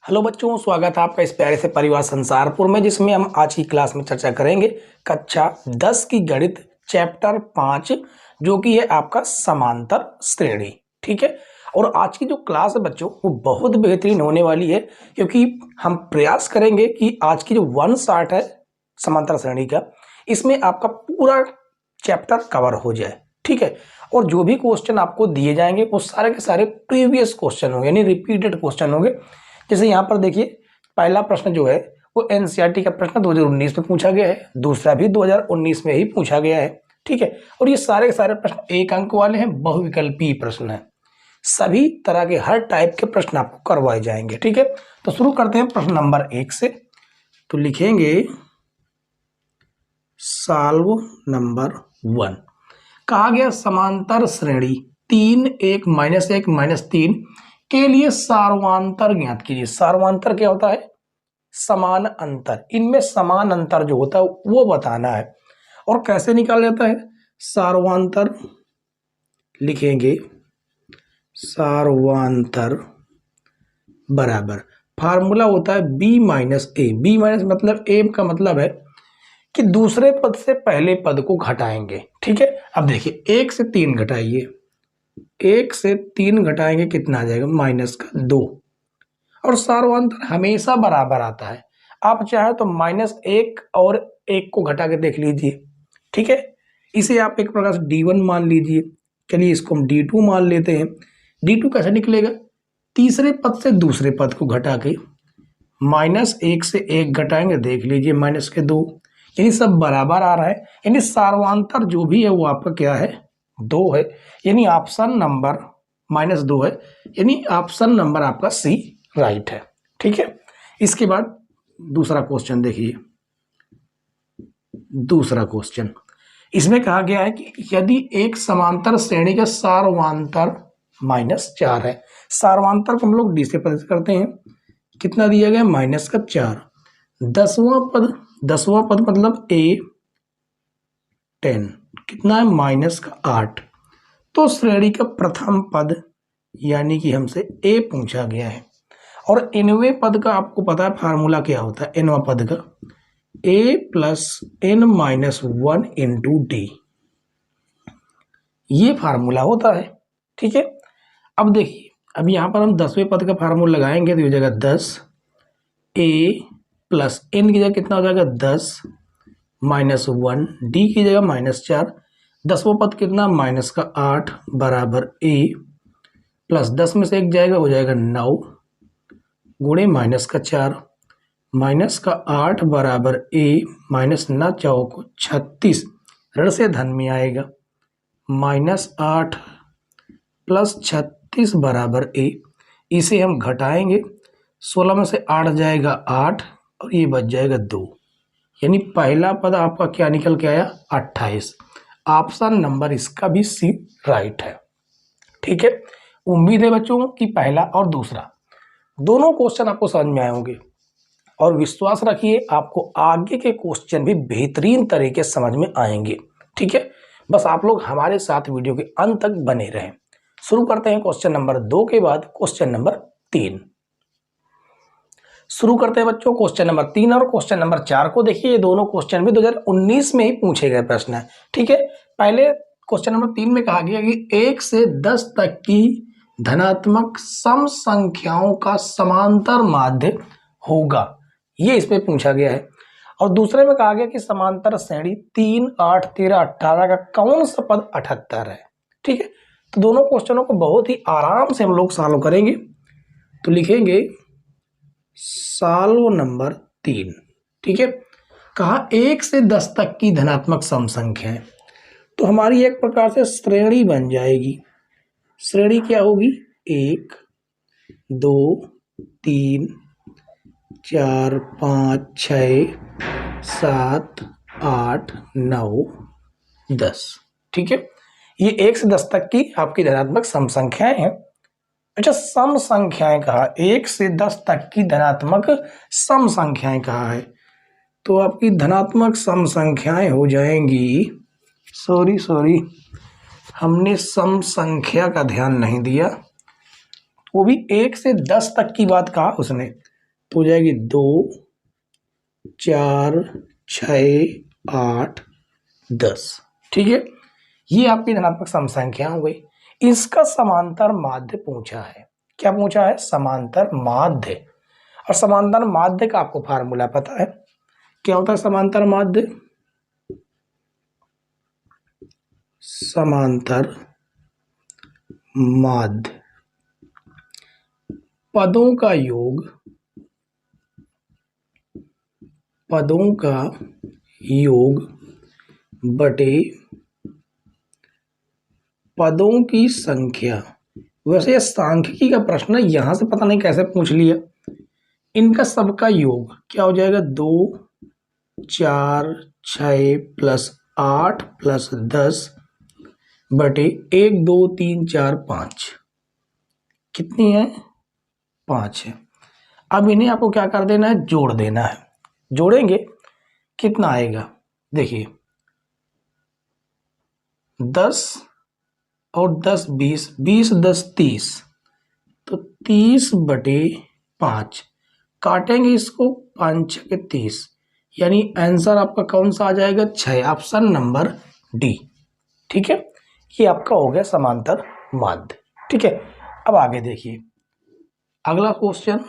Hello बच्चों, स्वागत है आपका इस प्यारे से परिवार संसारपुर में, जिसमें हम आज की क्लास में चर्चा करेंगे कक्षा 10 की गणित चैप्टर 5, जो कि है आपका समांतर श्रेणी। ठीक है। और आज की जो क्लास है बच्चों, वो बहुत बेहतरीन होने वाली है, क्योंकि हम प्रयास करेंगे कि आज की जो 1 शॉट है समांतर श्रेणी का, इसमें आपका पूरा चैप्टर कवर हो जाए। ठीक है। और जो भी क्वेश्चन आपको दिए जाएंगे वो सारे के सारे प्रीवियस क्वेश्चन होंगे, यानी रिपीटेड क्वेश्चन होंगे। जैसे यहाँ पर देखिए, पहला प्रश्न जो है वो एनसीईआरटी का प्रश्न 2019 में पूछा गया है, दूसरा भी 2019 में ही पूछा गया है। ठीक है। और ये सारे के सारे प्रश्न 1 अंक वाले हैं, बहुविकल्पीय प्रश्न है। सभी तरह के हर टाइप के प्रश्न आपको करवाए जाएंगे। ठीक है। तो शुरू करते हैं प्रश्न नंबर 1 से। तो लिखेंगे सॉल्व नंबर 1। कहा गया समांतर श्रेणी 3 1 -1 -3 के लिए सार्वंतर ज्ञात कीजिए। सार्वंतर क्या होता है? समान अंतर। इनमें समान अंतर जो होता है वो बताना है। और कैसे निकाला जाता है सार्वंतर? लिखेंगे सार्वंतर बराबर, फार्मूला होता है b माइनस ए। बी माइनस मतलब ए का मतलब है कि दूसरे पद से पहले पद को घटाएंगे। ठीक है। अब देखिए, 1 से 3 घटाइए, 1 से 3 घटाएंगे कितना आ जाएगा? -2। और सार्वंतर हमेशा बराबर आता है। आप चाहे तो -1 और 1 को घटा के देख लीजिए। ठीक है। इसे आप एक प्रकार से D1 मान लीजिए। चलिए इसको हम D2 मान लेते हैं। D2 कैसे निकलेगा? तीसरे पद से दूसरे पद को घटा के, -1 से 1 घटाएंगे, देख लीजिए -2, यानी सब बराबर आ रहा है। यानी सार्वंतर जो भी है वो आपका क्या है? 2 है। यानी ऑप्शन नंबर -2 है। यानी ऑप्शन नंबर आपका सी राइट है। ठीक है। इसके बाद दूसरा क्वेश्चन देखिए। दूसरा क्वेश्चन, इसमें कहा गया है कि यदि एक समांतर श्रेणी का सार्वंतर -4 है। सार्वंतर को हम लोग डी से प्रदर्शित करते हैं। कितना दिया गया? -4। 10वां पद मतलब A10 कितना है? -8। तो श्रेणी का प्रथम पद यानी कि हमसे A पूछा गया है। और nवें पद का आपको पता है फार्मूला क्या होता है? nवां पद का a + n-1 × d, ये फार्मूला होता है। ठीक है। अब देखिए, अब यहां पर हम 10वें पद का फार्मूला लगाएंगे तो ये जगह 10, a + n की जगह कितना हो जाएगा? 10 -1, d की जगह -4। 10वां पद कितना? -8 बराबर a प्लस 10 में से 1 जाएगा, हो जाएगा 9 गुणे -4 -8 बराबर a -9 चौको 36, ऋण से धन में आएगा। -8 + 36 बराबर a। इसे हम घटाएंगे, 16 में से 8 जाएगा 8 और ये बच जाएगा 2। यानी पहला पद आपका क्या निकल के आया? 28। ऑप्शन नंबर इसका भी सी राइट है। ठीक है। उम्मीद है बच्चों कि पहला और दूसरा दोनों क्वेश्चन आपको समझ में आए होंगे। और विश्वास रखिए, आपको आगे के क्वेश्चन भी बेहतरीन तरीके से समझ में आएंगे। ठीक है। बस आप लोग हमारे साथ वीडियो के अंत तक बने रहें। शुरू करते हैं क्वेश्चन नंबर 2 के बाद क्वेश्चन नंबर 3। शुरू करते हैं बच्चों क्वेश्चन नंबर 3 और क्वेश्चन नंबर 4 को। देखिए, ये दोनों क्वेश्चन भी 2019 में ही पूछे गए प्रश्न है। ठीक है। पहले क्वेश्चन नंबर 3 में कहा गया कि 1 से 10 तक की धनात्मक सम संख्याओं का समांतर माध्य होगा, ये इसमें पूछा गया है। और दूसरे में कहा गया कि समांतर श्रेणी 3 8 13 18 का कौन सा पद 78 है। ठीक है। तो दोनों क्वेश्चनों को बहुत ही आराम से हम लोग सॉल्व करेंगे। तो लिखेंगे सॉल्व नंबर 3। ठीक है। कहा 1 से 10 तक की धनात्मक सम संख्या है, तो हमारी एक प्रकार से श्रेणी बन जाएगी। श्रेणी क्या होगी? 1 2 3 4 5 6 7 8 9 10। ठीक है। ये 1 से 10 तक की आपकी धनात्मक सम संख्याएं हैं। अच्छा, सम संख्याएं कहा, 1 से 10 तक की धनात्मक सम संख्याएं कहा है, तो आपकी धनात्मक सम संख्याएं हो जाएंगी, सॉरी हमने सम संख्या का ध्यान नहीं दिया, वो भी 1 से 10 तक की बात कहा उसने, तो हो जाएगी 2, 4, 6, 8, 10। ठीक है, ये आपकी धनात्मक सम संख्या हो गई। इसका समांतर माध्य पूछा है। क्या पूछा है? समांतर माध्य। और समांतर माध्य का आपको फार्मूला पता है, क्या होता है समांतर माध्य? समांतर माध्य पदों का योग, पदों का योग बटे पदों की संख्या। वैसे ये सांख्यिकी का प्रश्न है, यहां से पता नहीं कैसे पूछ लिया। इनका सबका योग क्या हो जाएगा? 2, 4, 6 प्लस 8 प्लस 10 बटे 1, 2, 3, 4, 5। कितनी है? 5 है। अब इन्हें आपको क्या कर देना है? जोड़ देना है। जोड़ेंगे कितना आएगा? देखिए 10 और 10 20, 20 10 30, तो 30 बटे 5। काटेंगे इसको, 5 के 30, यानी आंसर आपका कौन सा आ जाएगा? 6, ऑप्शन नंबर डी। ठीक है, ये आपका हो गया समांतर माध्य। ठीक है, अब आगे देखिए अगला क्वेश्चन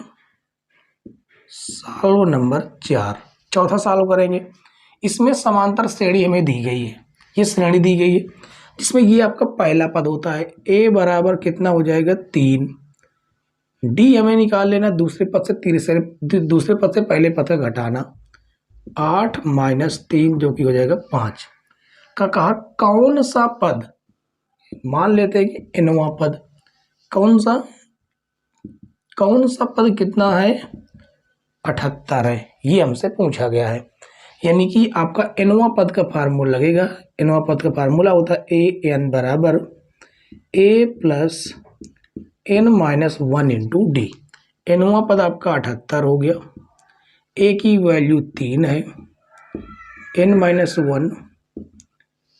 सॉल्व नंबर 4, चौथा सॉल्व करेंगे। इसमें समांतर श्रेणी हमें दी गई है, ये श्रेणी दी गई है जिसमें ये आपका पहला पद होता है। ए बराबर कितना हो जाएगा? 3। डी हमें निकाल लेना, दूसरे पद से पहले पद का घटाना। 8 माइनस 3 जो कि हो जाएगा 5 का कहा कौन सा पद, मान लेते हैं कि nवां पद, कौन सा पद कितना है? 78 है। ये हमसे पूछा गया है, यानी कि आपका nवां पद का फार्मूला लगेगा। nवां पद का फार्मूला होता है ए एन बराबर a plus N minus 1 into d. nवां पद आपका 78 हो गया, ए की वैल्यू 3 है, n माइनस 1,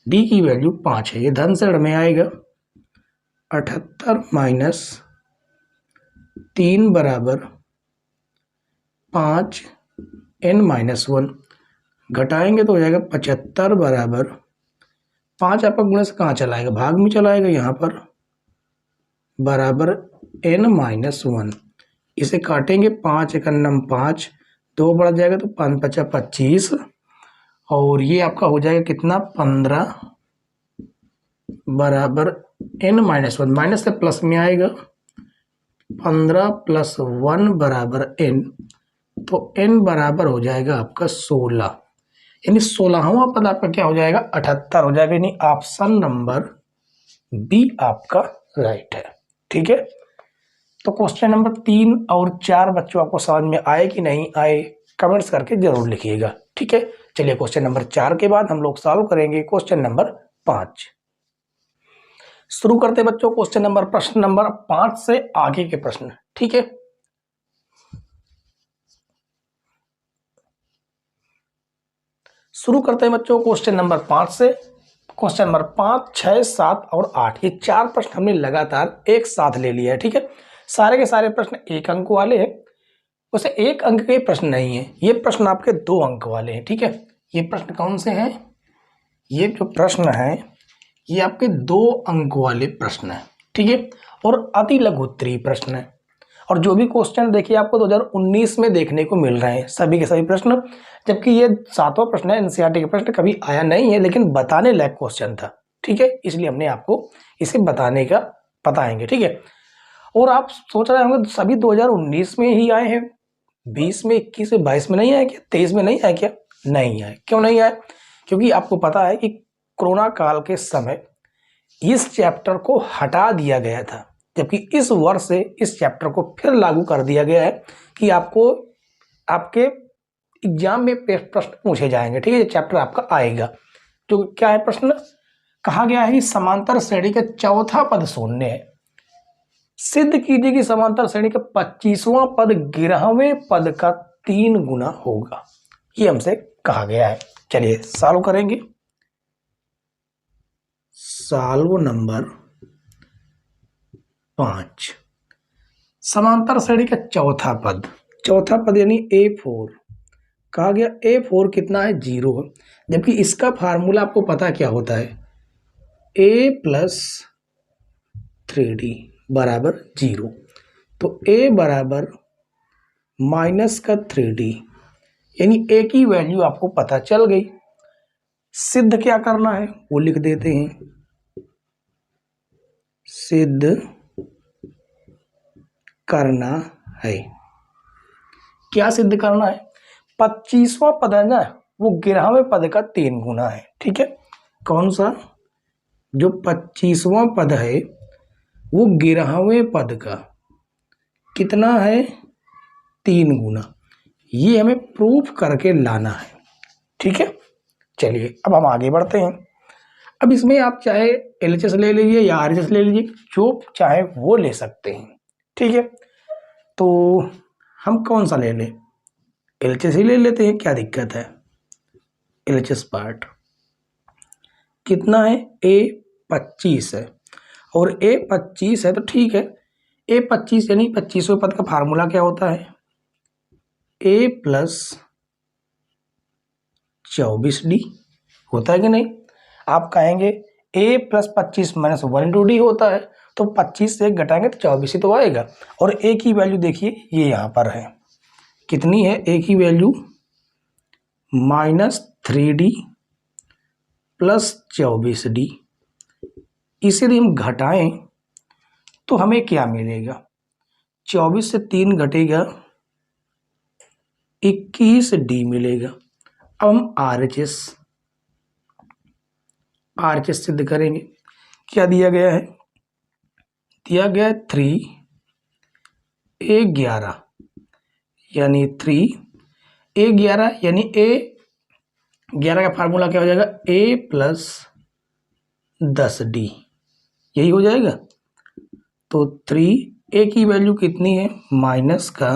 डी की वैल्यू 5 है। ये धन से में आएगा। 78 माइनस 3 बराबर 5, n माइनस 1, घटाएंगे तो हो जाएगा 75 बराबर 5। आपका गुणे से कहाँ चलाएगा? भाग में चलाएगा, यहाँ पर बराबर n माइनस 1। इसे काटेंगे, 5 एक अन्नम 5, 2 बढ़ जाएगा तो 5 5 25, और ये आपका हो जाएगा कितना? 15 बराबर n माइनस 1, माइनस से प्लस में आएगा। 15 प्लस 1 बराबर n, तो n बराबर हो जाएगा आपका 16, यानी 16वां पद आपका क्या हो जाएगा? 78 हो जाएगा, यानी ऑप्शन नंबर बी आपका राइट है। ठीक है, तो क्वेश्चन नंबर 3 और 4 बच्चों आपको समझ में आए कि नहीं आए, कमेंट्स करके जरूर लिखिएगा। ठीक है, चलिए क्वेश्चन नंबर 4 के बाद हम लोग सॉल्व करेंगे क्वेश्चन नंबर 5। शुरू करते बच्चों क्वेश्चन नंबर, प्रश्न नंबर 5 से आगे के प्रश्न। ठीक है, शुरू करते हैं बच्चों क्वेश्चन नंबर 5 से। क्वेश्चन नंबर 5, 6, 7 और 8, ये 4 प्रश्न हमने लगातार एक साथ ले लिया है। ठीक है, सारे के सारे प्रश्न 1 अंक वाले हैं। वैसे 1 अंक के प्रश्न नहीं है, ये प्रश्न आपके 2 अंक वाले हैं। ठीक है, ये प्रश्न कौन से हैं? ये जो प्रश्न है ये आपके 2 अंक वाले प्रश्न है। ठीक है, और अति लघु उत्तरीय प्रश्न है। और जो भी क्वेश्चन देखिए आपको 2019 में देखने को मिल रहे हैं सभी के सभी प्रश्न, जबकि ये 7वां प्रश्न है, एनसीईआरटी का प्रश्न कभी आया नहीं है, लेकिन बताने लायक क्वेश्चन था। ठीक है, इसलिए हमने आपको इसे बताने का बताएंगे। ठीक है, और आप सोच रहे होंगे सभी 2019 में ही आए हैं, 20 में, 21 में, 22 में नहीं आए क्या? 23 में नहीं आए क्या? नहीं आए। क्यों नहीं आए? क्योंकि आपको पता है कि कोरोना काल के समय इस चैप्टर को हटा दिया गया था, जबकि इस वर्ष से इस चैप्टर को फिर लागू कर दिया गया है कि आपको आपके एग्जाम में प्रश्न पूछे जाएंगे। ठीक है, ये चैप्टर आपका आएगा। तो क्या है प्रश्न? कहा गया है कि समांतर श्रेणी का चौथा पद शून्य है, सिद्ध कीजिए कि समांतर श्रेणी का 25वां पद 11वें पद का 3 गुना होगा। ये हमसे कहा गया है। चलिए सॉल्व करेंगे। सॉल्व नंबर 5, समांतर श्रेणी का चौथा पद चौथा पद यानी A4 कहा गया A4 कितना है 0 है, जबकि इसका फार्मूला आपको पता क्या होता है A प्लस 3D बराबर 0। तो A बराबर माइनस का 3D यानी A की वैल्यू आपको पता चल गई। सिद्ध क्या करना है वो लिख देते हैं, सिद्ध करना है। क्या सिद्ध करना है? 25वां पद है ना वो 11वें पद का 3 गुना है। ठीक है, कौन सा? जो 25वां पद है वो 11वें पद का कितना है 3 गुना। ये हमें प्रूफ करके लाना है। ठीक है, चलिए अब हम आगे बढ़ते हैं। अब इसमें आप चाहे LHS ले लीजिए या RHS ले लीजिए, जो चाहे वो ले सकते हैं। ठीक है, तो हम कौन सा ले लें? LHS ही ले लेते हैं, क्या दिक्कत है? LHS पार्ट कितना है A25 है और A25 है तो ठीक है। A25 यानी 25वें पद का फार्मूला क्या होता है A प्लस 24D होता है कि नहीं? आप कहेंगे A प्लस 25 माइनस 1 होता है, तो 25 से 1 घटाएंगे तो 24 ही तो आएगा। और A की वैल्यू देखिए ये यहाँ पर है, कितनी है A की वैल्यू -3D प्लस 24D। इसे यदि हम घटाएं तो हमें क्या मिलेगा? 24 से 3 घटेगा 21D मिलेगा। अब हम RHS सिद्ध करेंगे। क्या दिया गया है? दिया गया है 3A11 यानी 3A11 यानी A11 का फार्मूला क्या हो जाएगा A प्लस 10D, यही हो जाएगा। तो 3A की वैल्यू कितनी है माइनस का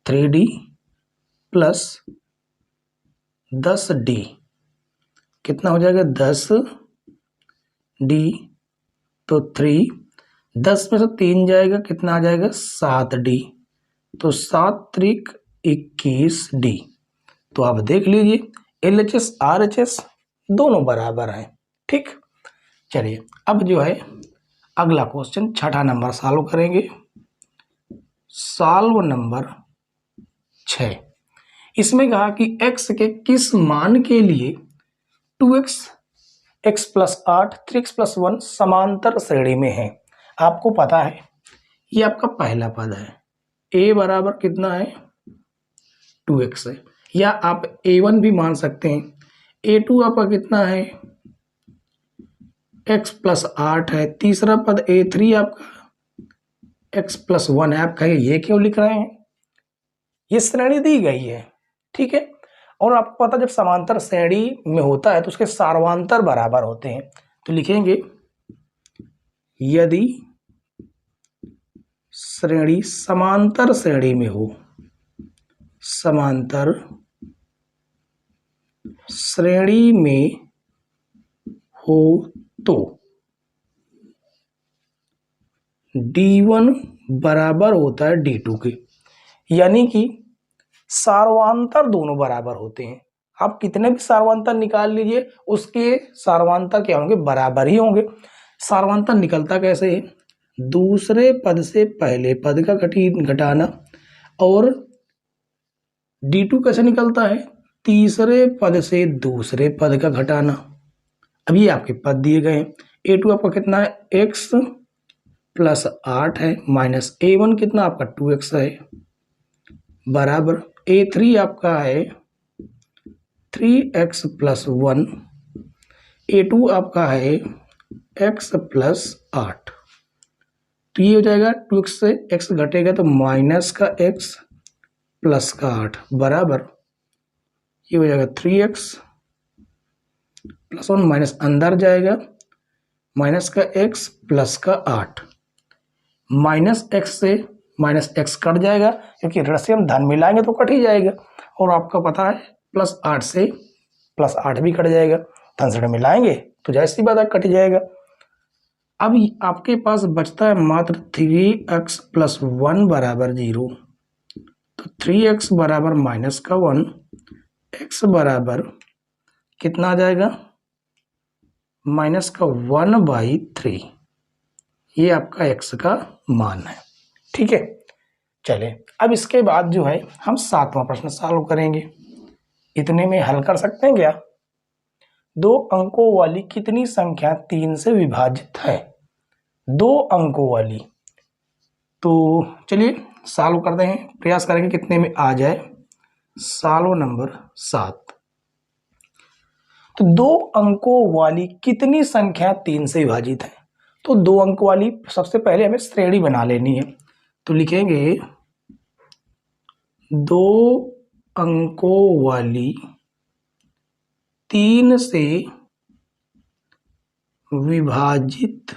3D प्लस 10D, कितना हो जाएगा 10D। तो 10 में से 3 जाएगा, कितना आ जाएगा 7D। तो 7 त्रिक 21D। तो आप देख लीजिए LHS RHS दोनों बराबर हैं। ठीक, चलिए अब जो है अगला क्वेश्चन छठा नंबर सॉल्व करेंगे। Solve number 6। इसमें कहा कि x के किस मान के लिए 2x x plus 8 3x plus 1 समांतर श्रेणी में है। आपको पता है ये आपका पहला पद है, a बराबर कितना है 2x है, या आप a1 भी मान सकते हैं। a2 आपका कितना है x प्लस 8 है। तीसरा पद a3 आपका x प्लस 1 है। आप कहेंगे ये क्यों लिख रहे हैं, ये श्रेणी दी गई है। ठीक है, और आपको पता जब समांतर श्रेणी में होता है तो उसके सार्वांतर बराबर होते हैं। तो लिखेंगे यदि श्रेणी समांतर श्रेणी में हो, समांतर श्रेणी में हो तो D1 बराबर होता है D2 के, यानी कि सार्वांतर दोनों बराबर होते हैं। आप कितने भी सार्वांतर निकाल लीजिए उसके सार्वांतर क्या होंगे बराबर ही होंगे। सार्वांतर निकलता कैसे है? दूसरे पद से पहले पद का घटाना। और D2 कैसे निकलता है? तीसरे पद से दूसरे पद का घटाना। अब ये आपके पद दिए गए हैं। A2 आपका कितना है x प्लस 8 है, माइनस A1 कितना आपका 2x है, बराबर A3 आपका है 3x प्लस 1, A2 आपका है x प्लस 8। तो ये हो जाएगा 2x से x घटेगा तो माइनस का x प्लस का 8 बराबर ये हो जाएगा 3x प्लस 1 माइनस अंदर जाएगा माइनस का x प्लस का 8। माइनस x से माइनस x कट जाएगा क्योंकि ऋण से हम धन मिलाएंगे तो कट ही जाएगा। और आपका पता है प्लस 8 से प्लस 8 भी कट जाएगा, धन से ऋण मिलाएंगे तो जाहिर सी बात है कट जाएगा। अब आपके पास बचता है मात्र 3x प्लस 1 बराबर 0। तो 3x बराबर माइनस का 1, x बराबर कितना आ जाएगा, माइनस का 1/3। ये आपका x का मान है। ठीक है, चलिए अब इसके बाद जो है हम 7वां प्रश्न सॉल्व करेंगे। इतने में हल कर सकते हैं क्या? 2 अंकों वाली कितनी संख्या 3 से विभाजित है? 2 अंकों वाली, तो चलिए सॉल्व करते हैं, प्रयास करेंगे कितने में आ जाए। Solve number 7। तो 2 अंकों वाली कितनी संख्या 3 से विभाजित है? तो 2 अंक वाली सबसे पहले हमें श्रेणी बना लेनी है। तो लिखेंगे 2 अंकों वाली 3 से विभाजित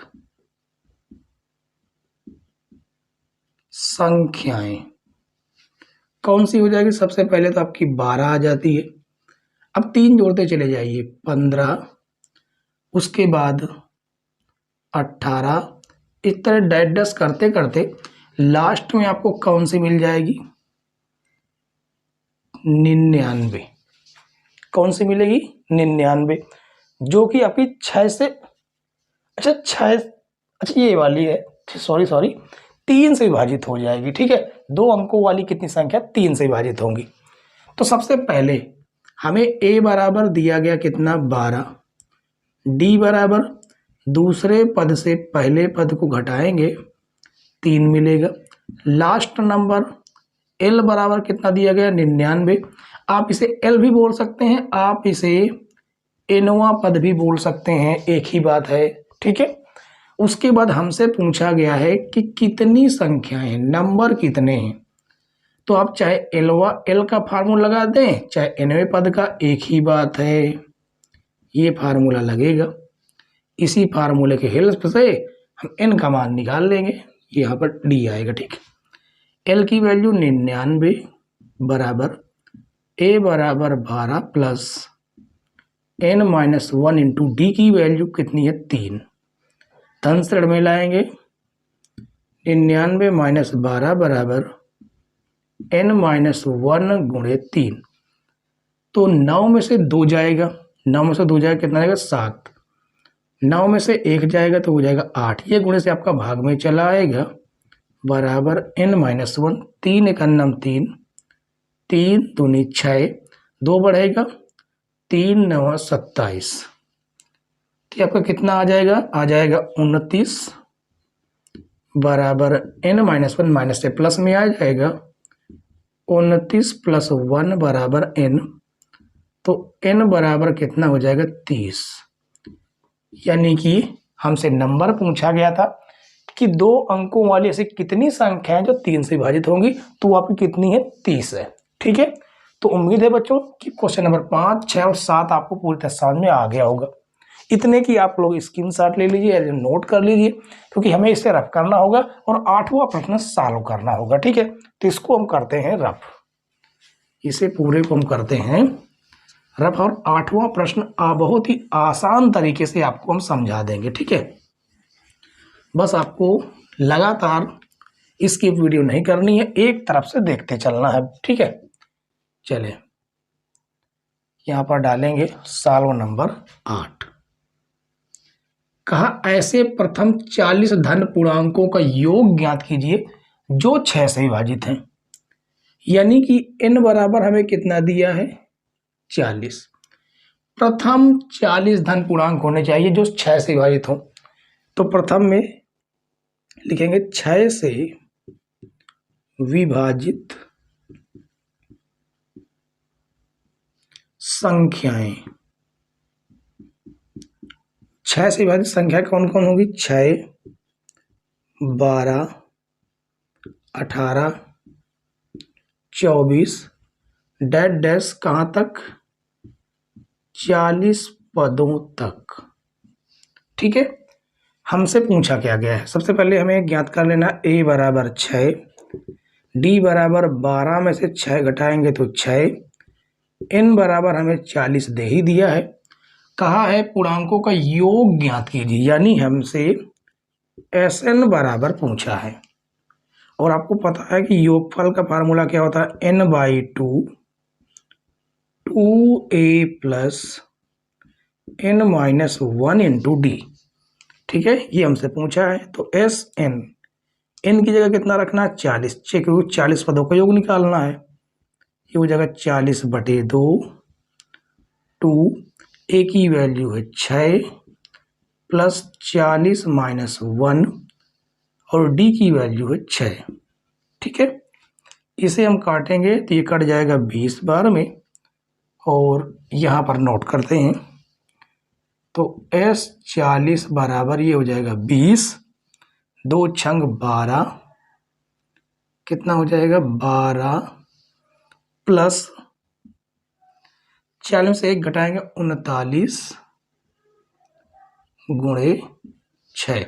संख्याएं कौन सी हो जाएगी? सबसे पहले तो आपकी 12 आ जाती है। अब 3 जोड़ते चले जाइए, 15, उसके बाद 18, इस तरह डैश करते करते लास्ट में आपको कौन सी मिल जाएगी? 99। कौन सी मिलेगी? 99, जो कि आपकी 6 से, अच्छा 6, अच्छा ये वाली है, सॉरी 3 से विभाजित हो जाएगी। ठीक है, 2 अंकों वाली कितनी संख्या 3 से विभाजित होंगी। तो सबसे पहले हमें a बराबर दिया गया कितना, 12, d बराबर दूसरे पद से पहले पद को घटाएंगे 3 मिलेगा, लास्ट नंबर l बराबर कितना दिया गया, 99। आप इसे l भी बोल सकते हैं, आप इसे nवां पद भी बोल सकते हैं, एक ही बात है। ठीक है, उसके बाद हमसे पूछा गया है कि कितनी संख्याएं, नंबर कितने हैं। तो आप चाहे l का फार्मूला लगा दें, चाहे nवें पद का, एक ही बात है, ये फार्मूला लगेगा। इसी फार्मूले के हेल्प से हम n का मान निकाल लेंगे, यहाँ पर d आएगा। ठीक है, l की वैल्यू 99 बराबर a बराबर 12 प्लस n-1 इंटू डी की वैल्यू कितनी है, 3। धन श्रेणी में लाएंगे, 99 माइनस 12 बराबर n-1 गुणे 3। तो 9 में से 2 जाएगा, 9 में से 2 जाएगा कितना आएगा, 7। 9 में से 1 जाएगा तो हो जाएगा 8। ये गुणे से आपका भाग में चला आएगा, बराबर n-1। 3 एक अन्नम 3, 3 दूनी 6, 2 बढ़ेगा, 3 9 27। तो आपका कितना आ जाएगा, आ जाएगा 29 बराबर n-1 माइनस से प्लस में आ जाएगा, 29 प्लस 1 बराबर n। तो n बराबर कितना हो जाएगा, 30। यानी कि हमसे नंबर पूछा गया था कि 2 अंकों वाली ऐसी कितनी संख्याएं जो 3 से विभाजित होंगी, तो वो आपकी कितनी है, 30 है। ठीक है, तो उम्मीद है बच्चों कि क्वेश्चन नंबर 5, 6 और 7 आपको पूरी तरह समझ में आ गया होगा। इतने की आप लोग स्क्रीनशॉट ले लीजिए, नोट कर लीजिए, क्योंकि हमें इसे रफ करना होगा और 8वां प्रश्न सॉल्व करना होगा। ठीक है, तो इसको हम करते हैं रफ, इसे पूरे को हम करते हैं रफ, और 8वां प्रश्न बहुत ही आसान तरीके से आपको हम समझा देंगे। ठीक है, बस आपको लगातार इसकी वीडियो नहीं करनी है, एक तरफ से देखते चलना है। ठीक है, चलिए यहाँ पर डालेंगे सॉल्व नंबर 8। कहा ऐसे प्रथम 40 धन पूर्णांकों का योग ज्ञात कीजिए जो 6 से विभाजित हैं। यानी कि n बराबर हमें कितना दिया है, 40। प्रथम 40 धन पूर्णांक होने चाहिए जो 6 से विभाजित हो। तो प्रथम में लिखेंगे 6 से विभाजित संख्याएं। 6 से विभाजित संख्या कौन कौन होगी, 6, 12, 18, 24, डैश डैश कहाँ तक, 40 पदों तक। ठीक है, हमसे पूछा क्या गया है, सबसे पहले हमें ज्ञात कर लेना a बराबर 6, d बराबर 12 में से 6 घटाएंगे तो 6, n बराबर हमें 40 दे ही दिया है। कहा है पूर्णांकों का योग ज्ञात कीजिए, यानी हमसे Sn बराबर पूछा है। और आपको पता है कि योगफल का फार्मूला क्या होता है, n/2 2a plus n-1 into D. ठीक है, ये हमसे पूछा है। तो एस एन की जगह कितना रखना है, 40, क्योंकि 40 पदों का योग निकालना है। ये हो जाएगा 40/2, 2 ए की वैल्यू है 6 प्लस 40-1 और डी की वैल्यू है 6। ठीक है, इसे हम काटेंगे तो ये कट जाएगा 20 बार में, और यहाँ पर नोट करते हैं। तो एस 40 बराबर ये हो जाएगा 20, 2 छंग 12, कितना हो जाएगा 12 प्लस 40 से 1 घटाएंगे 39 गुणे 6।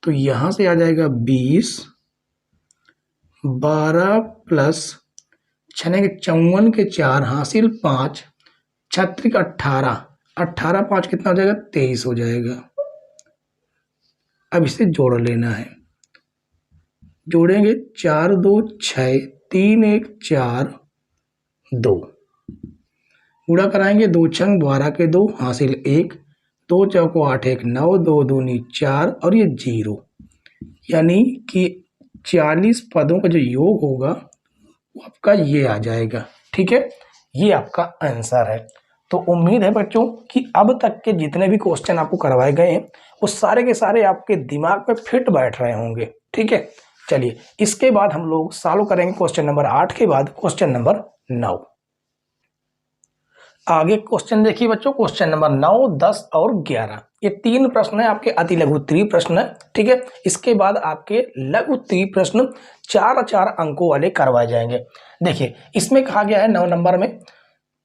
तो यहाँ से आ जाएगा 20, 12 प्लस 6 के 54 के 4 हासिल 5, 36 18, 18 5 कितना हो जाएगा 23 हो जाएगा। अब इसे जोड़ लेना है, जोड़ेंगे 4 2 6, 3 1 4 2, गुणा कराएंगे 2 छंग 12 के 2 हासिल 1, 2 चौको 8 1 9, 2 दूनी 4 और ये 0, यानी कि 40 पदों का जो योग होगा वो आपका ये आ जाएगा। ठीक है, ये आपका आंसर है। तो उम्मीद है बच्चों कि अब तक के जितने भी क्वेश्चन आपको करवाए गए हैं वो सारे के सारे आपके दिमाग में फिट बैठ रहे होंगे। ठीक है, चलिए इसके बाद हम लोग सॉल्व करेंगे क्वेश्चन नंबर 8 के बाद क्वेश्चन नंबर 9। आगे क्वेश्चन देखिए बच्चों, क्वेश्चन नंबर 9, 10 और 11, ये 3 प्रश्न है आपके अति लघु त्रि प्रश्न है। ठीक है, इसके बाद आपके लघु त्रि प्रश्न 4-4 अंकों वाले करवाए जाएंगे। देखिए इसमें कहा गया है 9 नंबर में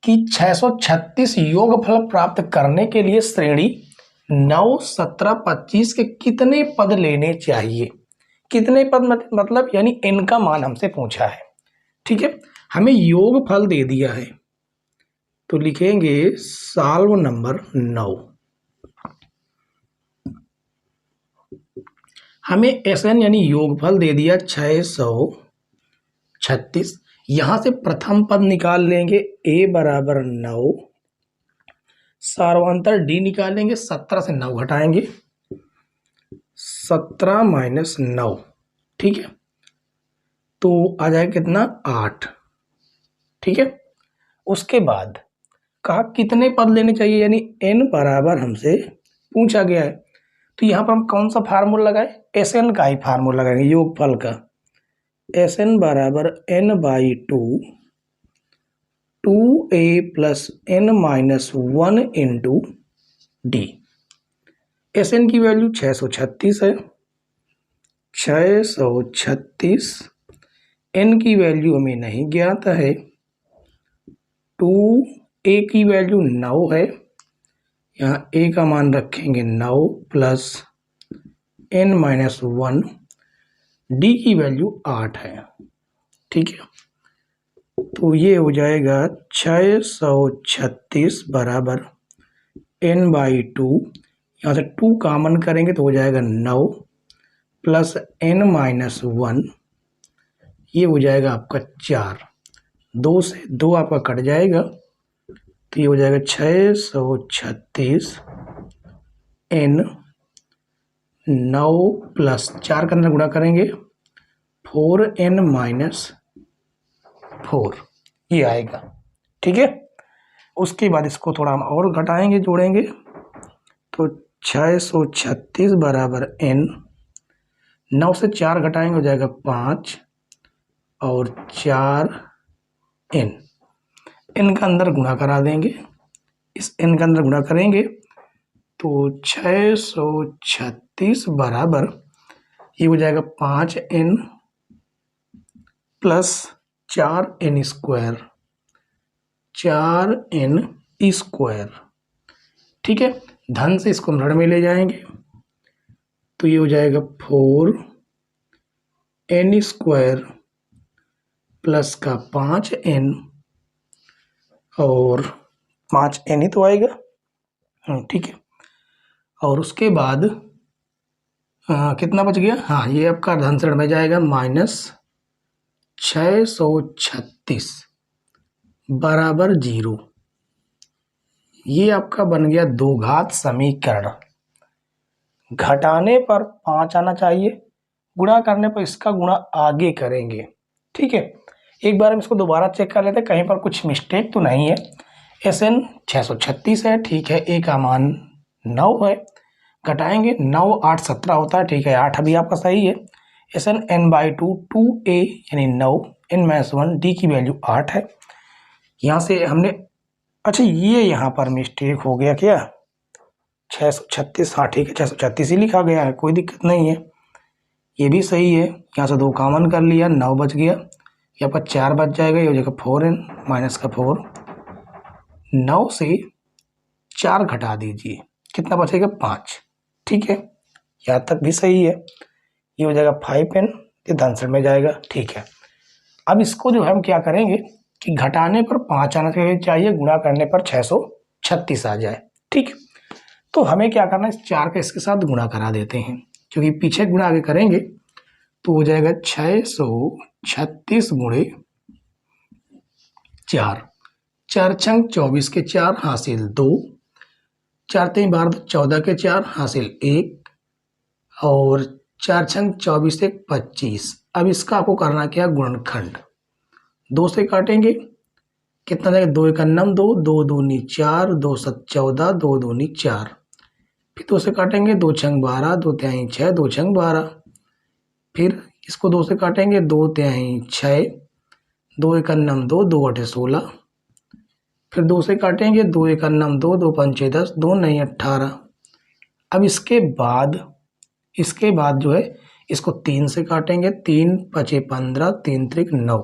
कि 636 योगफल प्राप्त करने के लिए श्रेणी 9, 17, 25 के कितने पद लेने चाहिए। कितने पद मतलब यानी n का मान हमसे पूछा है। ठीक है, हमें योगफल दे दिया है तो लिखेंगे सॉल्व नंबर 9। हमें SN यानी योगफल दे दिया 636। यहां से प्रथम पद निकाल लेंगे a बराबर 9, सार्वंतर d निकालेंगे, 17 से 9 घटाएंगे 17 माइनस 9। ठीक है, तो आ जाएगा कितना 8। ठीक है, उसके बाद कहा कितने पद लेने चाहिए, यानी n बराबर हमसे पूछा गया है। तो यहाँ पर हम कौन सा फार्मूला लगाए, SN का ही फार्मूला लगाएंगे योगफल का। SN बराबर n/2 2a plus n-1 into D. SN की वैल्यू 636 है, 636। n की वैल्यू हमें नहीं ज्ञात है, 2a की वैल्यू 9 है, यहाँ a का मान रखेंगे 9 प्लस n-1, d की वैल्यू 8 है। ठीक है, तो ये हो जाएगा 636 बराबर n/2, यहाँ से 2 कॉमन करेंगे तो हो जाएगा 9 प्लस n-1, ये हो जाएगा आपका 4, 2 से 2 आपका कट जाएगा तो ये हो जाएगा 636 n 9 प्लस 4 का अंदर गुणा करेंगे 4n-4, ये आएगा। ठीक है, उसके बाद इसको थोड़ा हम और घटाएंगे, जोड़ेंगे तो 636 बराबर n, 9 से 4 घटाएंगे हो जाएगा 5 और 4n, n का अंदर गुणा करा देंगे, इस n का अंदर गुणा करेंगे तो 636 बराबर ये हो जाएगा 5n plus 4n square, 4n square. ठीक है, धन से इसको ऋण में ले जाएंगे तो ये हो जाएगा 4n स्क्वायर प्लस का 5n और 5n ही तो आएगा। ठीक है, और उसके बाद कितना बच गया, हाँ ये आपका अर्धांतरण में जाएगा -636 बराबर 0। ये आपका बन गया दो घात समीकरण। घटाने पर 5 आना चाहिए, गुणा करने पर इसका गुणा आगे करेंगे। ठीक है, एक बार हम इसको दोबारा चेक कर लेते हैं कहीं पर कुछ मिस्टेक तो नहीं है। SN 636 है, ठीक है, ए का मान 9 है, घटाएंगे 9 8 17 होता है, ठीक है, 8 अभी आपका सही है। SN n/2 2a यानी 9 n-1 d की वैल्यू 8 है। यहाँ से हमने, अच्छा ये यहाँ पर मिस्टेक हो गया क्या, 636, हाँ ठीक है 636 ही लिखा गया है, कोई दिक्कत नहीं है, ये भी सही है। यहाँ से 2 कॉमन कर लिया, 9 बच गया, यहाँ पर 4 बच जाएगा, ये हो जाएगा 4n माइनस का 4। 9 से 4 घटा दीजिए, कितना बचेगा 5, ठीक है, यहाँ तक भी सही है। ये हो जाएगा 5n, ये आंसर में जाएगा, ठीक है। अब इसको जो है हम क्या करेंगे कि घटाने पर 5 आना चाहिए, गुणा करने पर 636 आ जाए, ठीक है। तो हमें क्या करना है, इस 4 का इसके साथ गुणा करा देते हैं, क्योंकि पीछे गुणा आगे करेंगे तो हो जाएगा 636 गुणे 4, 4 छंग 24 के 4 हासिल 2, 4 3 12 14 के 4 हासिल 1, और 4 छंग 24 से 25। अब इसका आपको करना क्या, गुणनखंड 2 से काटेंगे, कितना जाएगा 2 1 9 2, 2 दूनी 4, 2 7 14, 2 दूनी 4, फिर 2 से काटेंगे 2 छंग 12, 2 तिहाई 6, 2 छंग 12, फिर इसको 2 से काटेंगे 2 तिहाई 6, 2 1 9 2, 2 8 16, फिर 2 से काटेंगे 2 1 9 2, 2 5 6 10, 2 9 18। अब इसके बाद जो है इसको 3 से काटेंगे, 3 5 15, 3 त्रिक 9।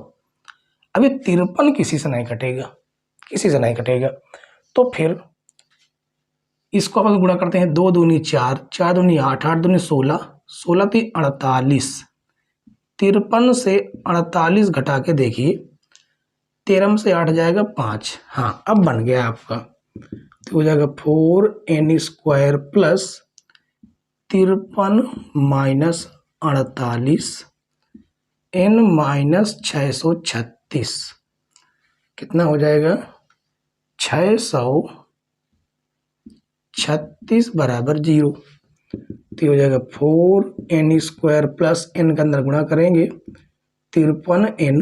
अब ये 53 किसी से नहीं कटेगा, तो फिर इसको अपन गुणा करते हैं, 2 दूनी 4, 4 दूनी 8, 8 दूनी 16, 16 3 48, 53 से 48 घटा के देखिए, 13 से 8 जाएगा 5, हाँ अब बन गया आपका, तो हो जाएगा 4n² plus 53 minus 48 n minus 636, कितना हो जाएगा 636 बराबर 0। तो हो जाएगा 4n² प्लस n के अंदर गुणा करेंगे 53n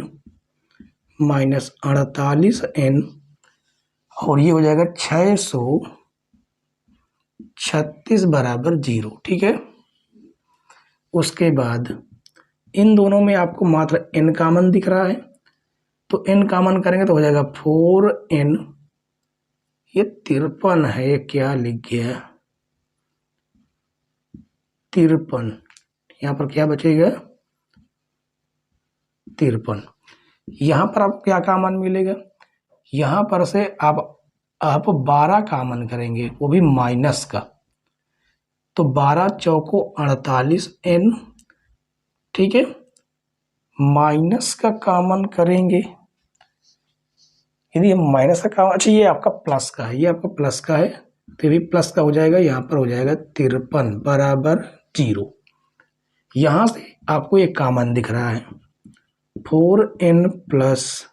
माइनस 48n, और ये हो जाएगा 636 बराबर 0, ठीक है। उसके बाद इन दोनों में आपको मात्र n कॉमन दिख रहा है, तो n कॉमन करेंगे तो हो जाएगा 4n, ये 53 है, क्या लिख गया 53, यहाँ पर क्या बचेगा 53। यहाँ पर आपको क्या कॉमन मिलेगा, यहाँ पर से आप 12 कॉमन करेंगे, वो भी माइनस का, तो 12 चौको 48n, ठीक है, माइनस का कॉमन करेंगे, यदि माइनस का कॉमन, अच्छा ये आपका प्लस का है, ये आपका प्लस का है, तो ये भी प्लस का हो जाएगा, यहाँ पर हो जाएगा 53 बराबर 0। यहाँ से आपको ये कॉमन दिख रहा है 4n प्लस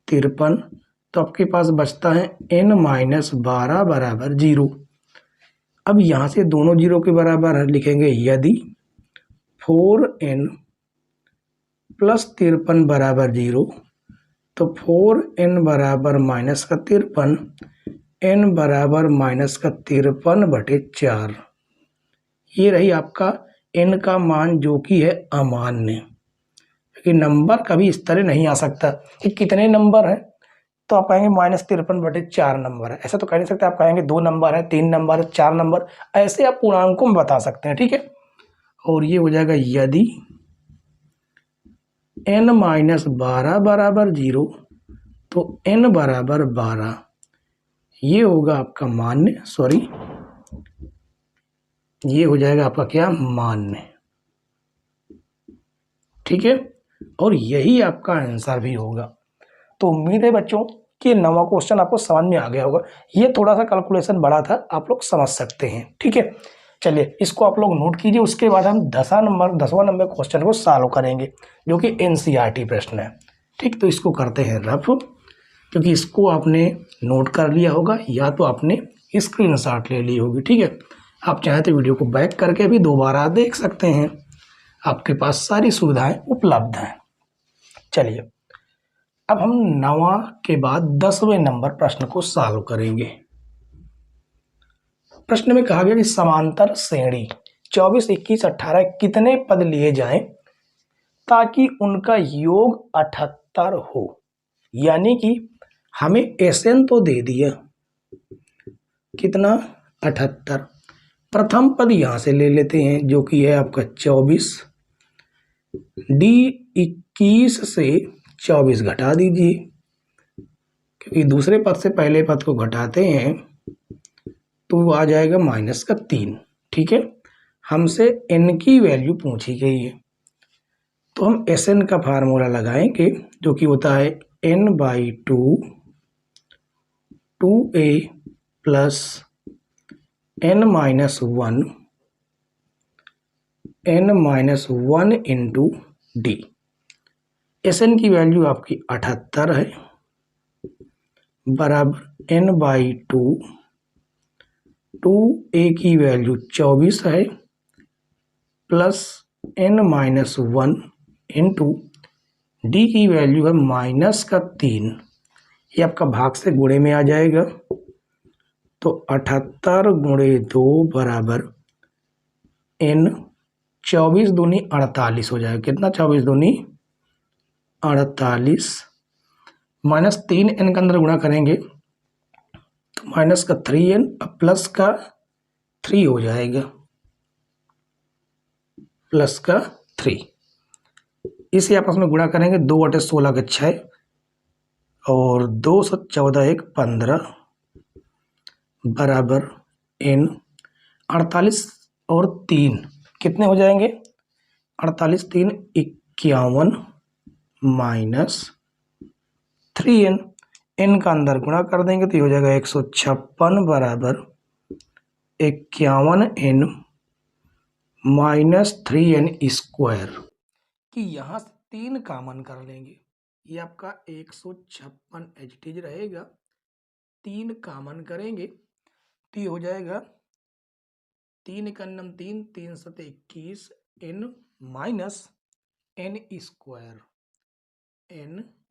53, तो आपके पास बचता है n माइनस 12 बराबर 0। अब यहाँ से दोनों 0 के बराबर लिखेंगे, यदि 4n प्लस 53 बराबर 0, तो 4n बराबर माइनस का 53, n बराबर माइनस का 53/4, ये रही आपका n का मान, जो कि है अमान्य, क्योंकि नंबर कभी इस तरह नहीं आ सकता कि कितने नंबर हैं, तो आप कहेंगे -53/4 नंबर है, ऐसा तो कह नहीं सकते, आप कहेंगे 2 नंबर है, 3 नंबर है, 4 नंबर, ऐसे आप पूर्णांकों में बता सकते हैं, ठीक है। और ये हो जाएगा यदि n माइनस 12 बराबर 0, तो n बराबर 12, ये होगा आपका मान्य, सॉरी ये हो जाएगा आपका क्या, मान्य, ठीक है, और यही आपका आंसर भी होगा। तो उम्मीद है बच्चों कि 9वां क्वेश्चन आपको समझ में आ गया होगा, ये थोड़ा सा कैलकुलेशन बड़ा था, आप लोग समझ सकते हैं, ठीक है। चलिए इसको आप लोग नोट कीजिए, उसके बाद हम 10वां नंबर क्वेश्चन को सॉल्व करेंगे जो कि एनसीईआरटी प्रश्न है। ठीक, तो इसको करते हैं रफ, क्योंकि इसको आपने नोट कर लिया होगा या तो आपने स्क्रीनशॉट ले ली होगी। ठीक है, आप चाहें तो वीडियो को बैक करके भी दोबारा देख सकते हैं, आपके पास सारी सुविधाएं उपलब्ध हैं। चलिए अब हम 9वां के बाद 10वें नंबर प्रश्न को सॉल्व करेंगे। प्रश्न में कहा गया कि समांतर श्रेणी 24, 21, 18 कितने पद लिए जाएं ताकि उनका योग 78 हो। यानी कि हमें एसएन तो दे दिया कितना 78। प्रथम पद यहां से ले लेते हैं जो कि है आपका 24, डी 21 से 24 घटा दीजिए, क्योंकि दूसरे पद से पहले पद को घटाते हैं तो वो आ जाएगा -3। ठीक है, हमसे n की वैल्यू पूछी गई है तो हम एस एन का फार्मूला लगाएंगे जो कि होता है n/2 2a plus n-1 into D. S N की वैल्यू आपकी 78 है, बराबर n/2, 2a की वैल्यू 24 है, प्लस n-1 इंटू डी की वैल्यू है -3। ये आपका भाग से गुणे में आ जाएगा, तो 78 गुणे 2 बराबर n, 24 दूनी 48 हो जाएगा। कितना 24 दूनी 48, -3 n के अंदर गुणा करेंगे तो -3n प्लस का 3 हो जाएगा, प्लस का 3। इसे आपस में गुणा करेंगे, 2/16 के 6 और 2 से 14 1 15 बराबर n। 48 और 3 कितने हो जाएंगे, 48 3 51 -3n। n का अंदर गुणा कर देंगे तो ये हो जाएगा 156 बराबर 51n -3n²। कि यहाँ से 3 कॉमन कर लेंगे, ये आपका 156 एचटीज रहेगा। 3 कॉमन करेंगे तो ये हो जाएगा 3 × 3 3 7 21 n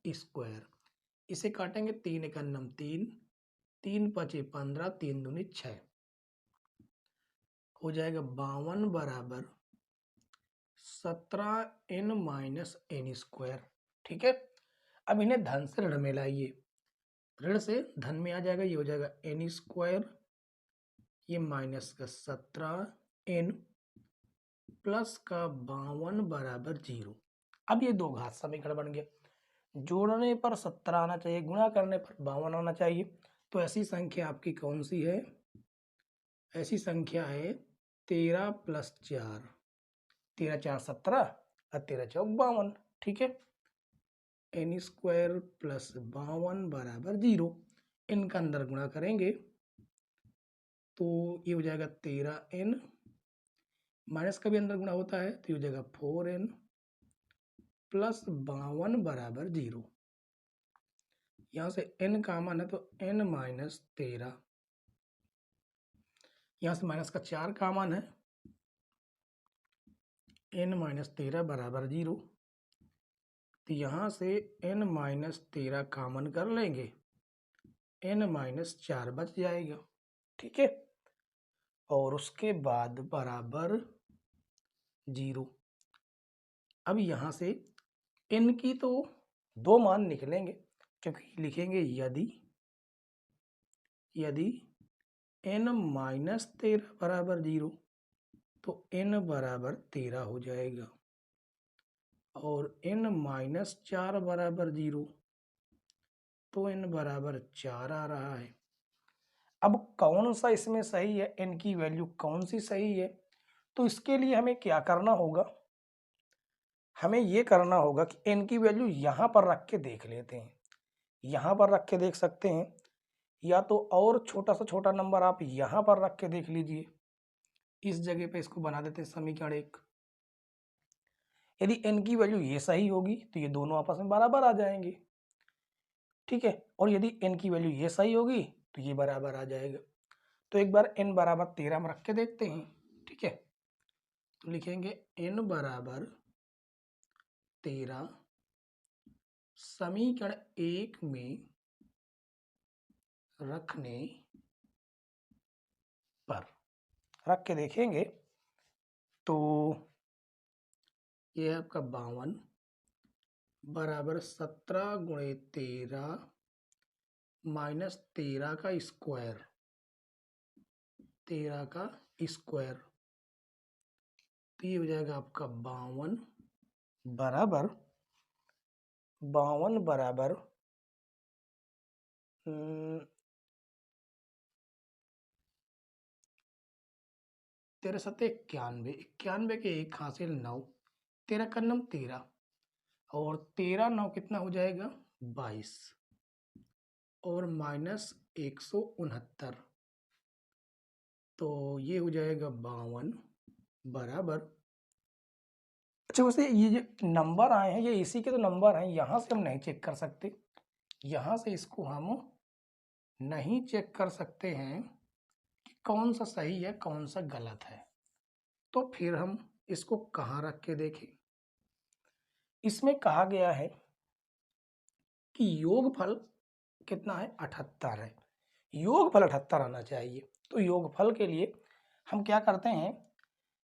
-n²। इसे काटेंगे 3 × 3 3 5 15 3 दूनी 6 हो जाएगा 52 बराबर 17n -n²। ठीक है, अब इन्हें धन से ऋण में लाइए, ऋण से धन में आ जाएगा, ये हो जाएगा n², ये -17n प्लस का 52 बराबर 0। अब ये दो घात समीकरण बन गया, जोड़ने पर 17 आना चाहिए, गुणा करने पर 52 आना चाहिए। तो ऐसी संख्या आपकी कौन सी है, ऐसी संख्या है 13 + 4, 13 4 17 और 13 4 52। ठीक है, n² + 52 बराबर 0। इनका अंदर गुणा करेंगे तो ये हो जाएगा 13n, माइनस का भी अंदर गुणा होता है तो ये हो जाएगा 4n प्लस 52 बराबर 0। यहाँ से n कॉमन है तो n -13, यहाँ से माइनस का 4 कॉमन है, n -13 बराबर 0। तो यहाँ से n -13 कॉमन कर लेंगे, n -4 बच जाएगा। ठीक है, और उसके बाद बराबर 0। अब यहाँ से n की तो 2 मान निकलेंगे, क्योंकि लिखेंगे यदि n -13 बराबर 0 तो n बराबर 13 हो जाएगा, और n -4 बराबर 0 तो n बराबर 4 आ रहा है। अब कौन सा इसमें सही है, n की वैल्यू कौन सी सही है, तो इसके लिए हमें क्या करना होगा, हमें ये करना होगा कि n की वैल्यू यहाँ पर रख के देख लेते हैं। यहाँ पर रख के देख सकते हैं, या तो और छोटा सा छोटा नंबर आप यहाँ पर रख के देख लीजिए, इस जगह पे इसको बना देते हैं समीकरण 1। यदि n की वैल्यू ये सही होगी तो ये दोनों आपस में बराबर आ जाएंगे, ठीक है। और यदि n की वैल्यू ये सही होगी तो ये बराबर आ जाएगा। तो एक बार n बराबर 13 हम रख के देखते हैं, ठीक है। तो लिखेंगे n बराबर 13 समीकरण 1 में रखने पर, रख के देखेंगे तो ये है आपका 52 बराबर 17 गुणे 13 माइनस 13 का स्क्वायर, 13 का स्क्वायर, तो ये हो जाएगा आपका 52 बराबर 13 सत्ते 91, 91 के एक हासिल 9, 13 का 9 13 और 13 9 कितना हो जाएगा 22 और माइनस 169, तो ये हो जाएगा 52 बराबर। अच्छा वैसे ये जो नंबर आए हैं ये इसी के तो नंबर हैं, यहाँ से हम नहीं चेक कर सकते, यहाँ से इसको हम नहीं चेक कर सकते हैं कि कौन सा सही है कौन सा गलत है। तो फिर हम इसको कहाँ रख के देखें। इसमें कहा गया है कि योगफल कितना है 78 है, योगफल 78 आना चाहिए। तो योगफल के लिए हम क्या करते हैं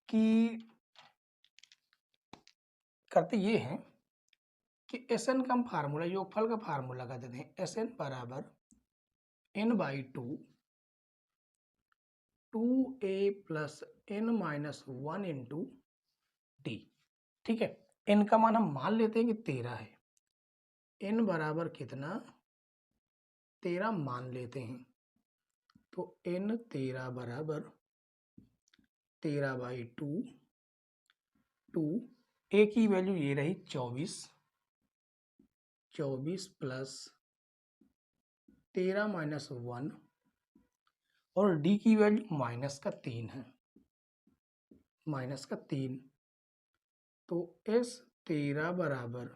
कि करते ये हैं कि एस एन का हम फार्मूला, योगफल का फार्मूला लगा देते हैं, एस एन बराबर n/2 2a plus n minus 1 into D, ठीक है। n का मान हम मान लेते हैं कि 13 है, n बराबर कितना 13 मान लेते हैं, तो n 13 बराबर 13/2, 2 a की वैल्यू ये रही 24, 24 प्लस 13 माइनस 1 और d की वैल्यू माइनस का 3 है, माइनस का 3, तो s 13 बराबर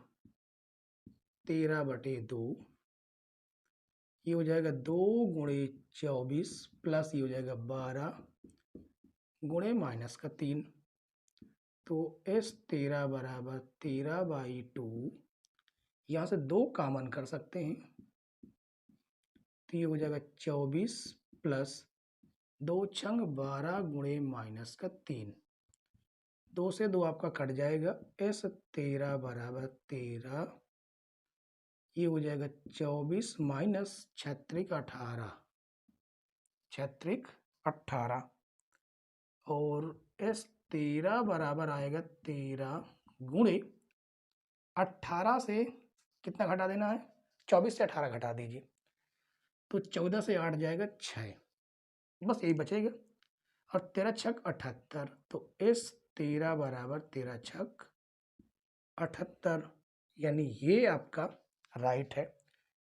13/2, ये हो जाएगा 2 गुणे 24 प्लस ये हो जाएगा 12 गुणे माइनस का 3, तो s 13 बराबर 13/2, यहाँ से 2 कॉमन कर सकते हैं, तो ये हो जाएगा 24 प्लस 2 छंग 12 गुणे माइनस का 3, 2 से 2 आपका कट जाएगा, s 13 बराबर 13, ये हो जाएगा 24 माइनस 36 18, 36 18 और s 13 बराबर आएगा 13 गुणे 18 से कितना घटा देना है, 24 से 18 घटा दीजिए, तो 14 से 8 जाएगा 6, बस यही बचेगा, और 13 छक 78, तो s 13 बराबर 13 छक 78, यानी ये आपका राइट है,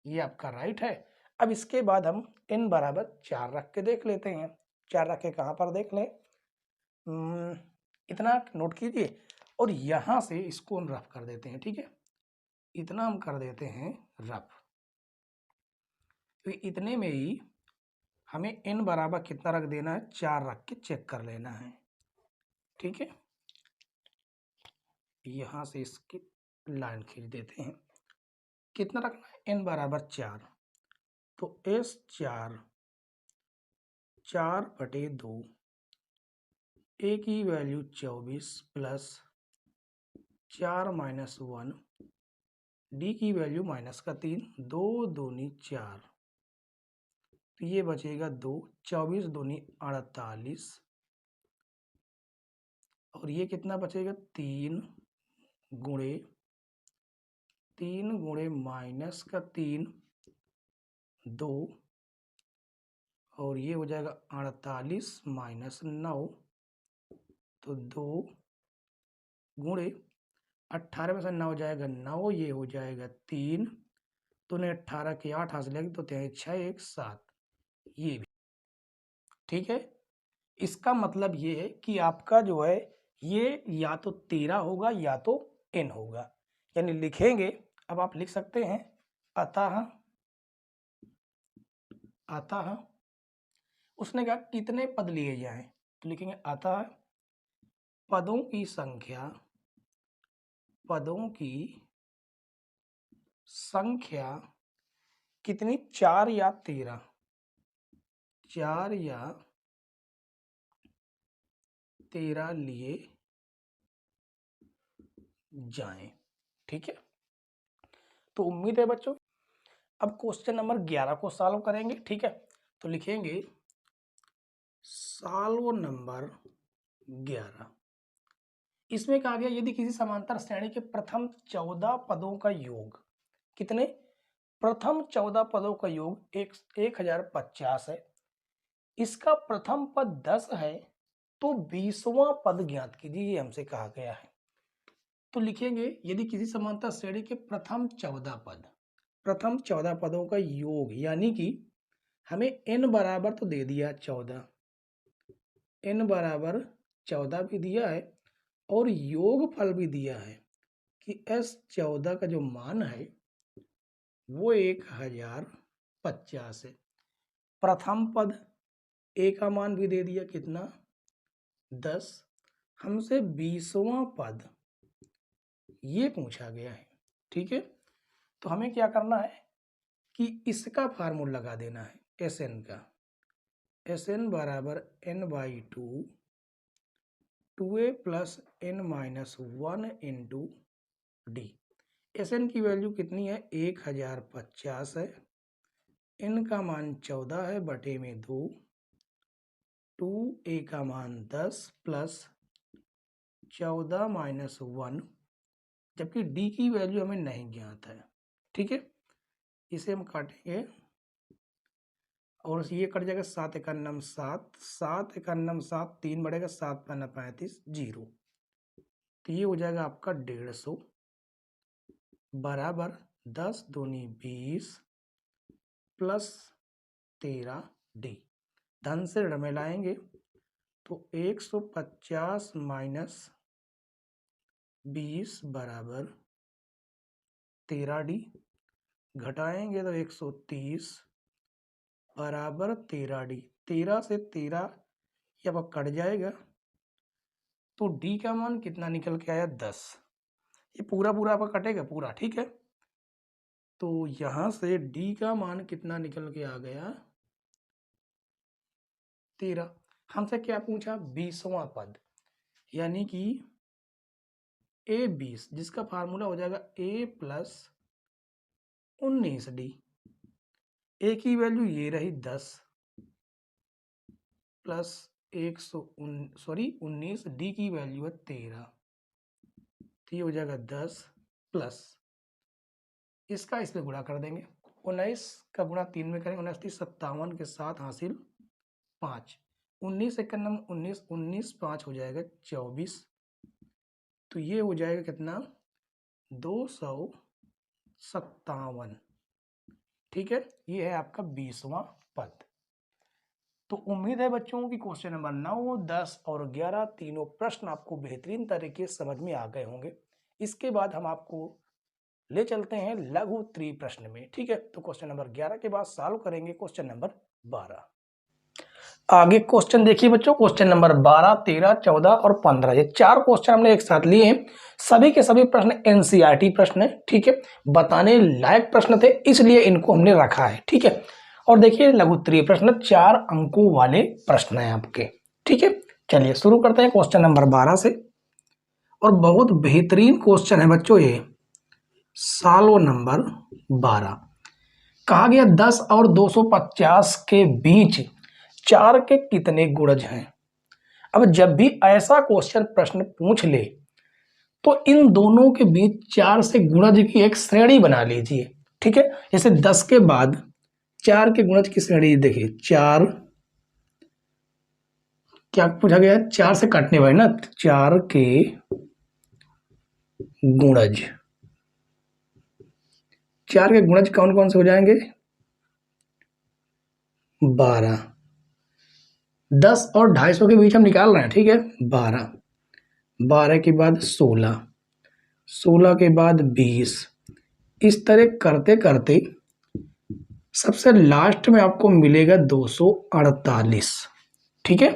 ये आपका राइट है। अब इसके बाद हम n बराबर 4 रख के देख लेते हैं, 4 रख के कहाँ पर देख लें, इतना नोट कीजिए और यहाँ से इसको हम रफ कर देते हैं, ठीक है, इतना हम कर देते हैं रफ, तो इतने में ही हमें n बराबर कितना रख देना है 4 रख के चेक कर लेना है, ठीक है। यहाँ से इसकी लाइन खींच देते हैं, कितना रखना है n बराबर 4, तो s 4/2, a की वैल्यू 24 प्लस 4 माइनस 1, d की वैल्यू माइनस का 3, 2 दूनी 4, तो ये बचेगा 2, 24 दूनी 48 और ये कितना बचेगा 3 गुणे माइनस का 3 2 और ये हो जाएगा 48 माइनस 9, तो 2 गुणे 18 में से 9 जाएगा 9, ये हो जाएगा 3, तो ने 18 के 8 हासिल तो 6 1 7, ये भी ठीक है। इसका मतलब ये है कि आपका जो है ये या तो 13 होगा या तो n होगा, यानी लिखेंगे। अब आप लिख सकते हैं अतः उसने कहा कितने पद लिए जाएं, तो लिखेंगे अतः पदों की संख्या कितनी, 4 या 13, 4 या 13 लिए जाएं। ठीक है, तो उम्मीद है बच्चों अब क्वेश्चन नंबर 11 को सॉल्व करेंगे। ठीक है, तो लिखेंगे सॉल्व नंबर 11। इसमें कहा गया यदि किसी समांतर श्रेणी के प्रथम 14 पदों का योग, कितने, प्रथम 14 पदों का योग 1050 है, इसका प्रथम पद 10 है, तो 20वां पद ज्ञात कीजिए, ये हमसे कहा गया है। तो लिखेंगे यदि किसी समांतर श्रेणी के प्रथम 14 पदों का योग, यानी कि हमें n बराबर तो दे दिया 14, n बराबर 14 भी दिया है और योगफल भी दिया है कि S14 का जो मान है वो 1050 है। प्रथम पद a का मान भी दे दिया, कितना, 10। हमसे 20वां पद ये पूछा गया है। ठीक है, तो हमें क्या करना है कि इसका फार्मूला लगा देना है, Sn का। Sn बराबर n/2 2a plus n-1 into D. Sn की वैल्यू कितनी है, 1050 है, n का मान 14 है बटे में 2, 2a का मान 10 प्लस 14 माइनस 1, जबकि d की वैल्यू हमें नहीं ज्ञात है। ठीक है, इसे हम काटेंगे और ये कट जाएगा, 7 एकन्नम 7, 7 एकन्नम 7, 3 बढ़ेगा, 7 पन्ना 35, 0। तो ये हो जाएगा आपका 150 बराबर 10 दूनी 20 प्लस 13 डी। धन से ऋण में लाएंगे तो 150 माइनस 20 बराबर 13 डी, घटाएंगे तो 130 बराबर 13 डी। 13 से 13 ये अब कट जाएगा तो डी का मान कितना निकल के आया, 10। ये पूरा पूरा आपका कटेगा पूरा। ठीक है, तो यहां से डी का मान कितना निकल के आ गया, 13। हमसे क्या पूछा, 20वां पद, यानी कि A20, जिसका फार्मूला हो जाएगा A प्लस 19D। A की वैल्यू ये रही 10 प्लस 19, D की वैल्यू है 13, तो ये हो जाएगा 10 प्लस इसका इसमें गुणा कर देंगे, 19 का गुणा 3 में करेंगे, 19 57 के साथ हासिल 5, 19 एकन्नम 19, 19 5 हो जाएगा 24, तो ये हो जाएगा कितना, 257। ठीक है, ये है आपका 20वां पद। तो उम्मीद है बच्चों की क्वेश्चन नंबर 9, 10 और 11 तीनों प्रश्न आपको बेहतरीन तरीके से समझ में आ गए होंगे। इसके बाद हम आपको ले चलते हैं लघु त्रि प्रश्न में। ठीक है, तो क्वेश्चन नंबर 11 के बाद सॉल्व करेंगे क्वेश्चन नंबर 12। आगे क्वेश्चन देखिए बच्चों, क्वेश्चन नंबर 12, 13, 14 और 15, ये 4 क्वेश्चन हमने एक साथ लिए हैं। सभी के सभी प्रश्न एनसीईआरटी प्रश्न है। ठीक है, बताने लायक प्रश्न थे, इसलिए इनको हमने रखा है। ठीक है, और देखिए लघु त्रि प्रश्न 4 अंकों वाले प्रश्न है आपके। ठीक है, चलिए शुरू करते हैं क्वेश्चन नंबर 12 से। और बहुत बेहतरीन क्वेश्चन है बच्चों ये, सॉल्व नंबर 12। कहा गया 10 और 250 के बीच 4 के कितने गुणज हैं। अब जब भी ऐसा क्वेश्चन प्रश्न पूछ ले तो इन दोनों के बीच 4 से गुणज की एक श्रेणी बना लीजिए। ठीक है, जैसे 10 के बाद 4 के गुणज की श्रेणी देखिए, 4 क्या पूछा गया है, 4 से काटने वाले ना, 4 के गुणज, 4 के गुणज कौन कौन से हो जाएंगे, 12। 10 और 250 के बीच हम निकाल रहे हैं, ठीक है। 12, 12 के बाद 16, 16 के बाद 20, इस तरह करते करते सबसे लास्ट में आपको मिलेगा 248, ठीक है।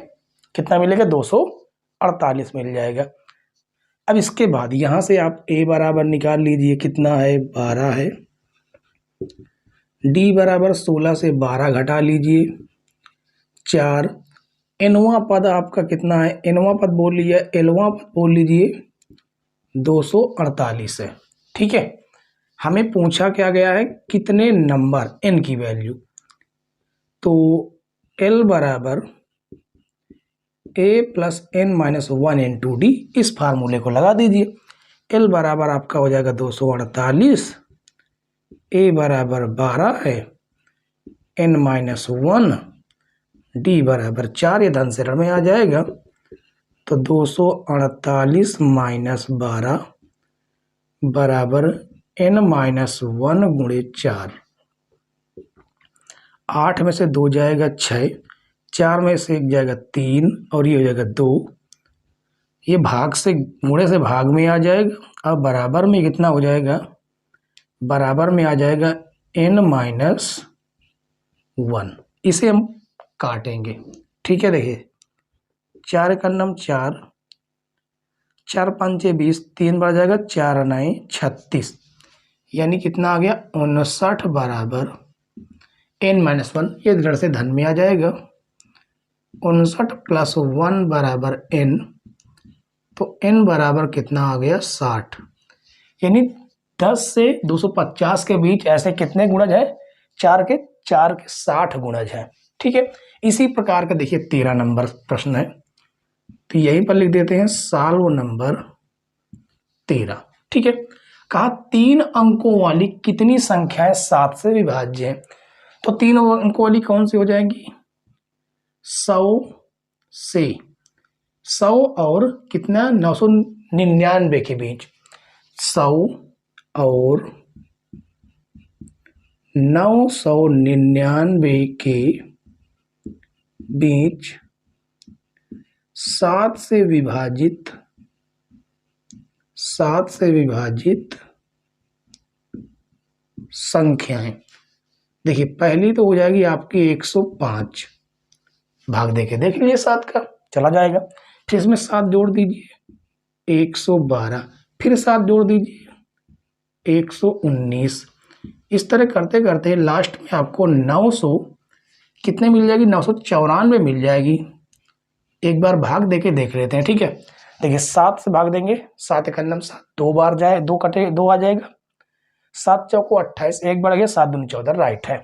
कितना मिलेगा? 248 मिल जाएगा। अब इसके बाद यहां से आप a बराबर निकाल लीजिए, कितना है? 12 है। d बराबर 16 से 12 घटा लीजिए, 4। nवां पद आपका कितना है? nवां पद बोल लीजिए, lवां पद बोल लीजिए, 248 है, ठीक है। हमें पूछा क्या गया है? कितने नंबर n की वैल्यू। तो l बराबर a plus n minus 1 into d, इस फार्मूले को लगा दीजिए। l बराबर आपका हो जाएगा 248, a बराबर 12 है, n माइनस 1, d बराबर 4, ये धन से ऋण में आ जाएगा। तो 248 माइनस 12 बराबर n माइनस 1 गुणे 4। 8 में से 2 जाएगा 6, 4 में से 1 जाएगा 3, और ये हो जाएगा 2। ये भाग से गुणे से भाग में आ जाएगा। अब बराबर में कितना हो जाएगा? बराबर में आ जाएगा n माइनस 1। इसे हम काटेंगे, ठीक है। देखिए 4 का नम 4, 4 5 20, 3 बढ़ जाएगा, 4 9 36, यानी कितना आ गया? 59 बराबर n माइनस 1, ये ऋण से धन में आ जाएगा। 59 प्लस 1 बराबर n, तो n बराबर कितना आ गया? 60। यानी 10 से 250 के बीच ऐसे कितने गुणज है? 4 के 60 गुणज है, ठीक है। इसी प्रकार का देखिए 13 नंबर प्रश्न है, तो यहीं पर लिख देते हैं सॉल्व नंबर 13, ठीक है। कहा 3 अंकों वाली कितनी संख्याएं 7 से विभाज्य है? तो 3 अंकों वाली कौन सी हो जाएंगी? 100 से 100 और कितना? 999 के बीच। 100 और 999 के बीच 7 से विभाजित संख्याएं। देखिए पहली तो हो जाएगी आपकी 105, भाग देके देख लीजिए 7 का चला जाएगा। फिर इसमें 7 जोड़ दीजिए, 112, फिर 7 जोड़ दीजिए, 119। इस तरह करते करते लास्ट में आपको 900 कितने मिल जाएगी? 994 मिल जाएगी। एक बार भाग देके देख लेते हैं, ठीक है। देखिए 7 से भाग देंगे, 7 एक अन्नम 7, 2 बार जाए, 2 कटे 2 आ जाएगा, 7 चौको 28, 1 बढ़ गया, 7 दूनी 14, राइट है।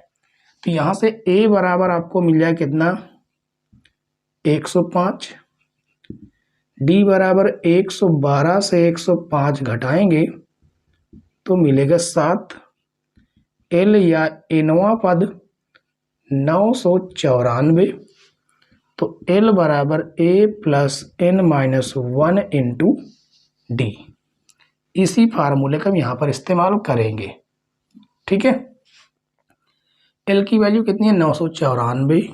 तो यहां से a बराबर आपको मिल जाए कितना? 105। d बराबर 112 से 105 घटाएंगे तो मिलेगा 7। l या nवां पद 994, तो l बराबर a plus n minus 1 into D. इसी फार्मूले का हम यहाँ पर इस्तेमाल करेंगे, ठीक है। l की वैल्यू कितनी है? 994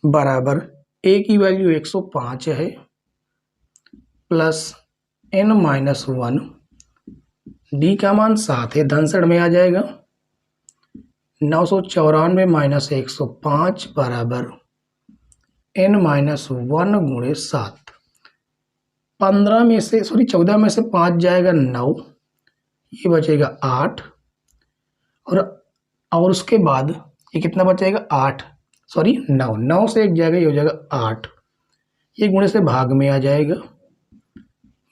बराबर a की वैल्यू 105 है, प्लस n माइनस 1, d का मान 7 है, धन से में आ जाएगा। 994 माइनस 105 बराबर n माइनस 1 गुणे 7। 14 में से 5 जाएगा 9, ये बचेगा 8, और उसके बाद ये कितना बचेगा? 9 से 1 जाएगा, ये हो जाएगा 8, ये गुणे से भाग में आ जाएगा,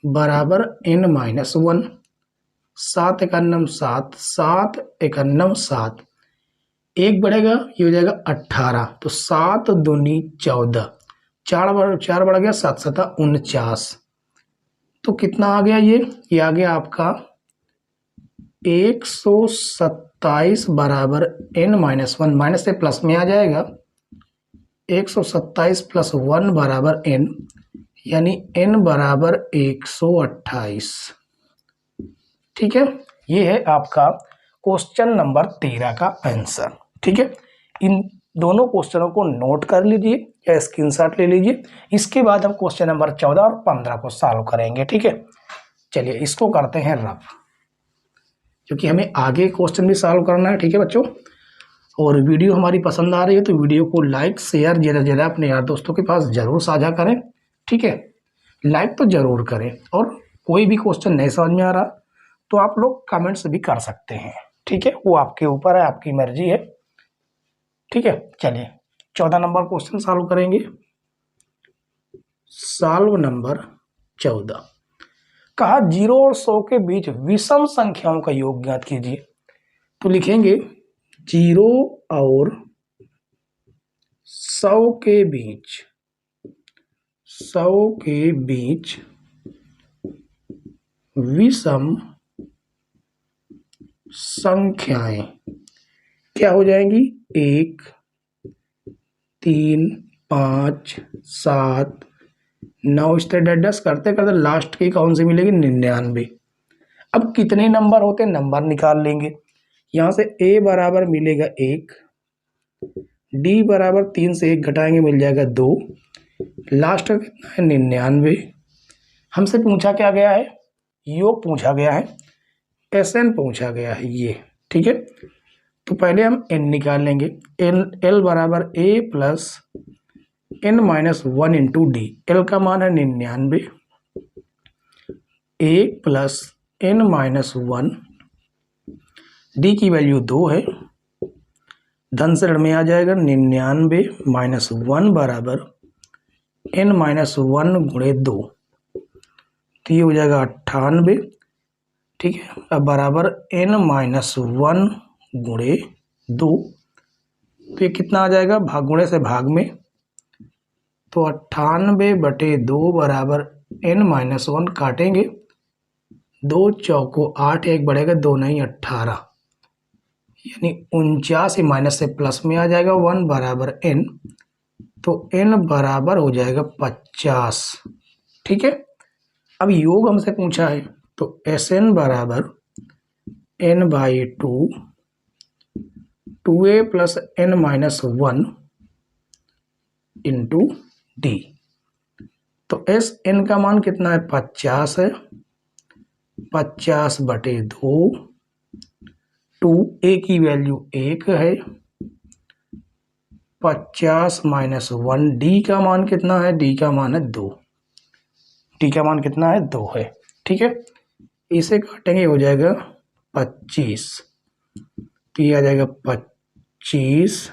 बराबर n माइनस 1। 7 एकन्नम 7, 7 एकन्नम 7, 1 बढ़ेगा, ये हो जाएगा 18, तो 7 दूनी 14, 4 बढ़ गया, 7 7 49, तो कितना आ गया? ये आ गया आपका 127 बराबर n माइनस 1, माइनस से प्लस में आ जाएगा, 127 प्लस 1 बराबर n, यानी n बराबर 128, ठीक है। ये है आपका क्वेश्चन नंबर 13 का आंसर, ठीक है। इन दोनों क्वेश्चनों को नोट कर लीजिए या स्क्रीनशॉट ले लीजिए। इसके बाद हम क्वेश्चन नंबर 14 और 15 को सॉल्व करेंगे। ठीक है, चलिए इसको करते हैं रफ, क्योंकि हमें आगे क्वेश्चन भी सॉल्व करना है। ठीक है बच्चों, और वीडियो हमारी पसंद आ रही है तो वीडियो को लाइक शेयर ज़्यादा से ज़्यादा अपने यार दोस्तों के पास ज़रूर साझा करें। ठीक है, लाइक तो ज़रूर करें, और कोई भी क्वेश्चन नहीं समझ में आ रहा तो आप लोग कमेंट्स भी कर सकते हैं। ठीक है, वो आपके ऊपर है, आपकी मर्जी है। ठीक है, चलिए 14 नंबर क्वेश्चन सॉल्व करेंगे। सॉल्व नंबर 14, कहा 0 और 100 के बीच विषम संख्याओं का योग ज्ञात कीजिए। तो लिखेंगे 0 और 100 के बीच, 100 के बीच विषम संख्याएं क्या हो जाएंगी? 1, 3, 5, 7, 9 इस तरह डस करते करते लास्ट की कौन सी मिलेगी? 99। अब कितने नंबर होते हैं, नंबर निकाल लेंगे। यहाँ से a बराबर मिलेगा 1, d बराबर 3 से 1 घटाएंगे मिल जाएगा 2, लास्ट का कितना है? 99। हमसे पूछा क्या गया है? योग पूछा गया है, SN पूछा गया है ये। ठीक है, तो पहले हम n निकाल लेंगे। l बराबर a plus n minus 1 into D. l का मान है 99, a plus n minus 1, D की वैल्यू 2 है, धन से ऋण में आ जाएगा। 99 माइनस 1 बराबर n माइनस 1 गुणे 2, तो ये हो जाएगा 98। ठीक है, अब बराबर n माइनस 1 गुणे 2, तो ये कितना आ जाएगा? भाग गुणे से भाग में, तो 98/2 बराबर n माइनस 1 काटेंगे, 2 चौको 8, 1 बढ़ेगा 2 नहीं 18, यानी 49 माइनस से प्लस में आ जाएगा 1 बराबर n, तो n बराबर हो जाएगा 50। ठीक है, अब योग हमसे पूछा है तो SN बराबर n/2, 2a plus n minus 1 into d. तो SN का मान कितना है? 50 है, 50/2, 2a की वैल्यू 1 है, 50 माइनस 1, डी का मान कितना है? डी का मान है 2, डी का मान कितना है? 2 है। ठीक है, इसे काटेंगे हो जाएगा 25, तो ये आ जाएगा 25,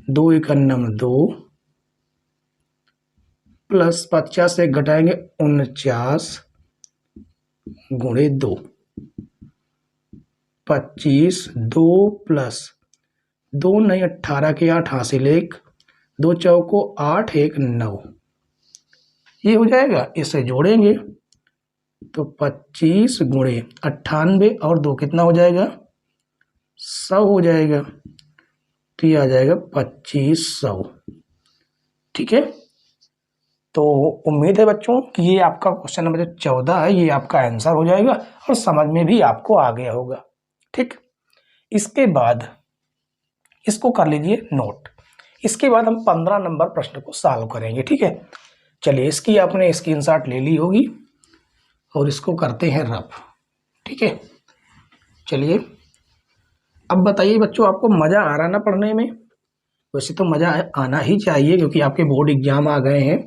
2 × 2 प्लस 50 से घटाएंगे 49 गुणे 2, 25, 2 प्लस 2 नहीं 18 के 8 हासिल 1, 2 चौको 8, 1 9, ये हो जाएगा। इसे जोड़ेंगे तो 25 गुणे 98 और 2 कितना हो जाएगा? 100 हो जाएगा, तो ये आ जाएगा 2500। ठीक है, तो उम्मीद है बच्चों कि ये आपका क्वेश्चन नंबर 14 है, ये आपका आंसर हो जाएगा और समझ में भी आपको आ गया होगा। ठीक, इसके बाद इसको कर लीजिए नोट। इसके बाद हम 15 नंबर प्रश्न को सॉल्व करेंगे। ठीक है, चलिए इसकी आपने स्क्रीनशॉट ले ली होगी और इसको करते हैं रफ। ठीक है, चलिए अब बताइए बच्चों, आपको मज़ा आ रहा ना पढ़ने में? वैसे तो मज़ा आना ही चाहिए, क्योंकि आपके बोर्ड एग्जाम आ गए हैं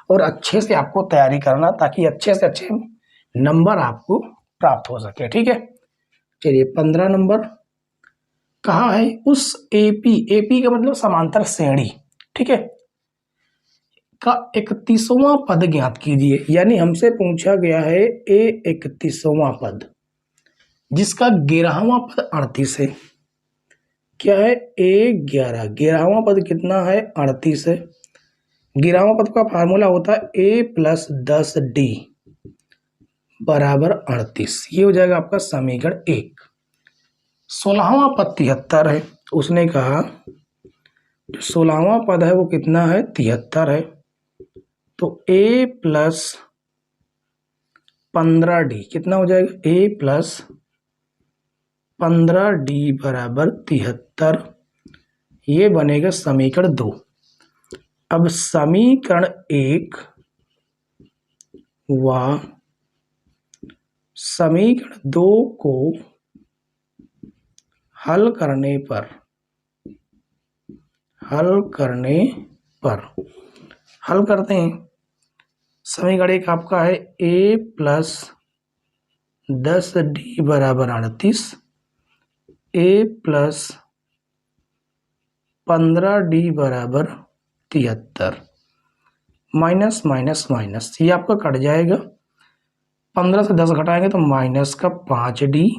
और अच्छे से आपको तैयारी करना, ताकि अच्छे से अच्छे नंबर आपको प्राप्त हो सके। ठीक है, चलिए 15 नंबर कहा है उस एपी का मतलब समांतर श्रेणी, ठीक है, का 31वां पद ज्ञात कीजिए। यानी हमसे पूछा गया है ए 31वां पद, जिसका 11वां पद 38 है। क्या है? A11, 11वां पद कितना है? 38 है। 11वां पद का फार्मूला होता है a प्लस 10d बराबर 38। ये हो जाएगा आपका समीकरण 1। 16वां पद 73 है। उसने कहा जो 16वां पद है वो कितना है? 73 है। तो a प्लस 15d कितना हो जाएगा? a प्लस 15d बराबर 73। ये बनेगा समीकरण 2। अब समीकरण 1 व समीकरण 2 को हल करने पर हल करते हैं। समीकरण 1 आपका है a प्लस 10d बराबर 38, a प्लस 15d बराबर 73, माइनस माइनस माइनस ये आपका कट जाएगा। 15 से 10 घटाएंगे तो माइनस का 5d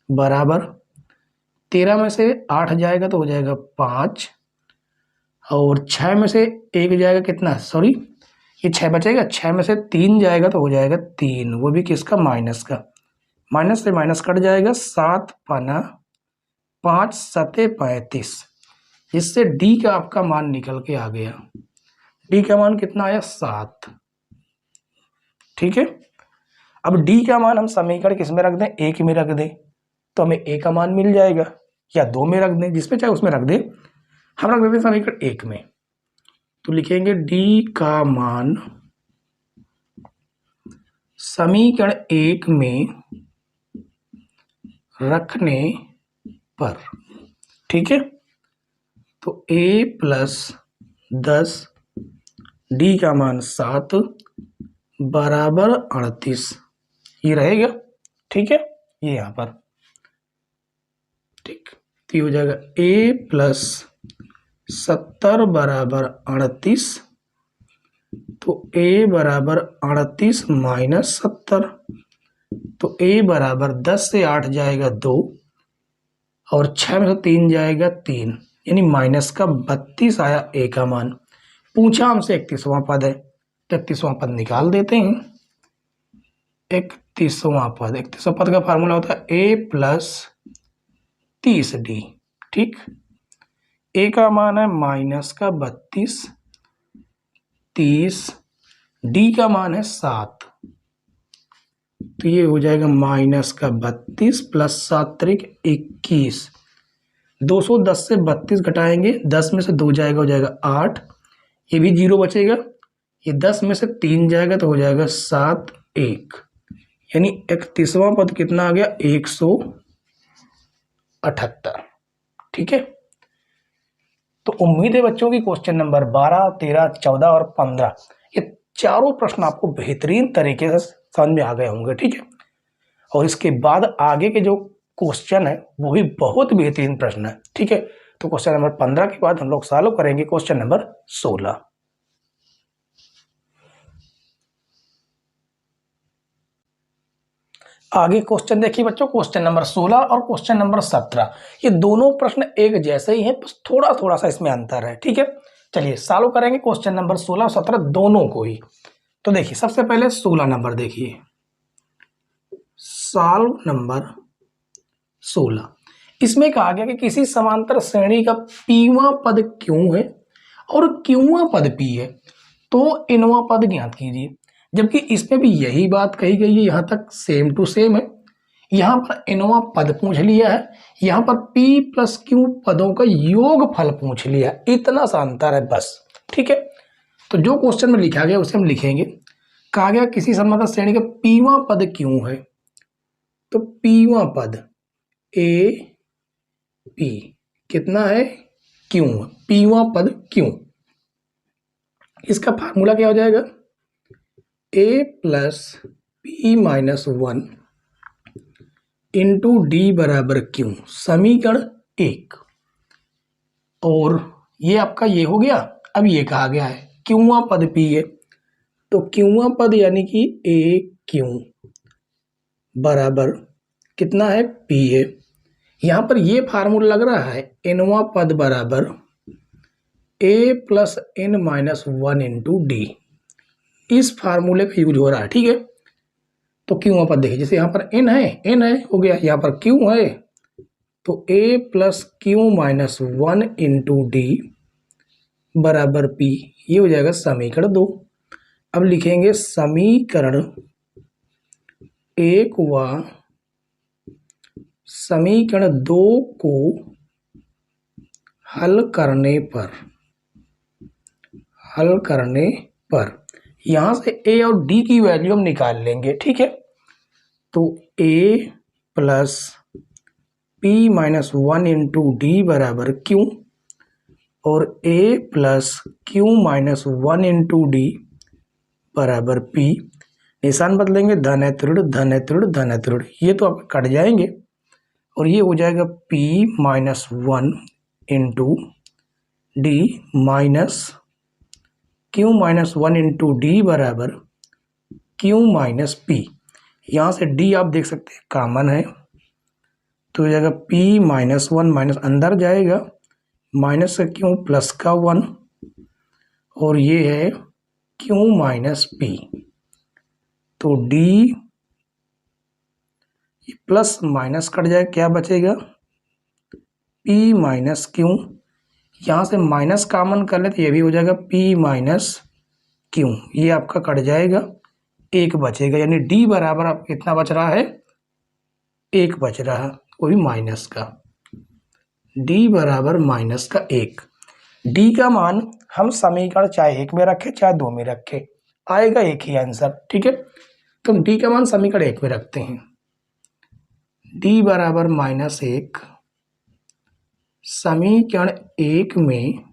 बराबर 13 में से 8 जाएगा तो हो जाएगा 5, और 6 में से 1 जाएगा कितना, सॉरी ये 6 बचेगा, 6 में से 3 जाएगा तो हो जाएगा 3, वो भी किसका, माइनस का। माइनस से माइनस कट जाएगा, 7 पना 5 सते 35, इससे डी का आपका मान निकल के आ गया। डी का मान कितना आया, 7। ठीक है, अब डी का मान हम समीकरण किस में रख दें, एक में रख दें तो हमें ए का मान मिल जाएगा, या 2 में रख दें, जिसमें चाहे उसमें रख दें। हम रख देते हैं समीकरण 1 में, तो लिखेंगे डी का मान समीकरण 1 में रखने पर, ठीक है, तो a प्लस 10 डी का मान 7 बराबर 38 ये रहेगा। ठीक है, ये यहां पर ठीक, तो ये हो जाएगा a प्लस 70 बराबर 38, तो a बराबर 38 माइनस 70, तो a बराबर 10 से 8 जाएगा 2, और 6 में से 3 जाएगा 3, यानी माइनस का 32 आया ए का मान। पूछा हमसे 31वां पद है, तो 31वां पद निकाल देते हैं। 31वां पद का फार्मूला होता है ए प्लस 30d। ठीक, ए का मान है माइनस का 32, 30, डी का मान है 7, तो ये हो जाएगा माइनस का 32 प्लस 7 त्रिक 21, 210 से 32 घटाएंगे, 10 में से 2 जाएगा हो जाएगा 8, ये भी 0 बचेगा, ये 10 में से 3 जाएगा तो हो जाएगा 7 1, यानी 31वां पद कितना आ गया, 178। ठीक है, तो उम्मीद है बच्चों की क्वेश्चन नंबर 12, 13, 14 और 15 ये चारों प्रश्न आपको बेहतरीन तरीके से समझ में आ गए होंगे। ठीक है, और इसके बाद आगे के जो क्वेश्चन है वो भी बहुत बेहतरीन प्रश्न है। ठीक है, तो क्वेश्चन नंबर 15 के बाद हम लोग सॉल्व करेंगे क्वेश्चन नंबर 16। आगे क्वेश्चन देखिए बच्चों, क्वेश्चन नंबर 16 और क्वेश्चन नंबर 17 ये दोनों प्रश्न एक जैसे ही हैं, बस थोड़ा थोड़ा सा इसमें अंतर है। ठीक है, चलिए सॉल्व करेंगे क्वेश्चन नंबर 16 और 17 दोनों को ही। तो देखिए सबसे पहले 16 नंबर देखिए, सॉल्व नंबर 16, इसमें कहा गया कि किसी समांतर श्रेणी का पीवां पद क्यों है और क्यूवां पद पी है, तो इनवां पद ज्ञात कीजिए। जबकि इसमें भी यही बात कही गई है, यहां तक सेम टू सेम है। यहां पर इनवां पद पूछ लिया है, यहां पर p प्लस क्यू पदों का योग फल पूछ लिया, इतना सा अंतर है बस। ठीक है, तो जो क्वेश्चन में लिखा गया उसे हम लिखेंगे। कहा गया किसी समांतर श्रेणी का पीवां पद क्यों है, तो पीवां पद ए पी कितना है, क्यों, पीवां पद क्यों, इसका फार्मूला क्या हो जाएगा, a plus P minus 1 into d बराबर क्यू, समीकरण 1। और ये आपका ये हो गया। अब ये कहा गया है क्यूवां पद पी है, तो क्यूवां पद यानी कि ए क्यू बराबर कितना है, पी है। यहां पर ये फार्मूला लग रहा है एनवां पद बराबर a plus N minus 1 into d, इस फार्मूले का यूज हो रहा है। ठीक है, तो क्यों पद देखिए, जैसे यहाँ पर एन है हो गया, यहाँ पर क्यू है तो a plus Q minus 1 into d बराबर पी, ये हो जाएगा समीकरण 2। अब लिखेंगे समीकरण 1 व समीकरण 2 को हल करने पर यहाँ से a और d की वैल्यू हम निकाल लेंगे, ठीक है। तो a plus p minus 1 into d बराबर q और a plus q minus 1 into d बराबर p। निशान बदलेंगे, धन है त्रिड़ धन है त्रिड़ धन है त्रिड़, ये तो आप कट जाएंगे और ये हो जाएगा p minus 1 into D minus q minus 1 into d बराबर q माइनस पी। यहाँ से d आप देख सकते हैं कॉमन है, तो हो जाएगा p माइनस 1 माइनस अंदर जाएगा, माइनस का q प्लस का 1 और ये है q माइनस पी। तो d प्लस माइनस कट जाए, क्या बचेगा p माइनस q। यहाँ से माइनस कॉमन कर ले तो ये भी हो जाएगा p माइनस q, ये आपका कट जाएगा, एक बचेगा, यानी d बराबर आप कितना बच रहा है, एक बच रहा है, वो भी माइनस का, d बराबर माइनस का एक। d का मान हम समीकरण चाहे एक में रखें चाहे दो में रखें, आएगा एक ही आंसर, ठीक है। तो हम d का मान समीकरण एक में रखते हैं, d बराबर माइनस एक, समीकरण एक में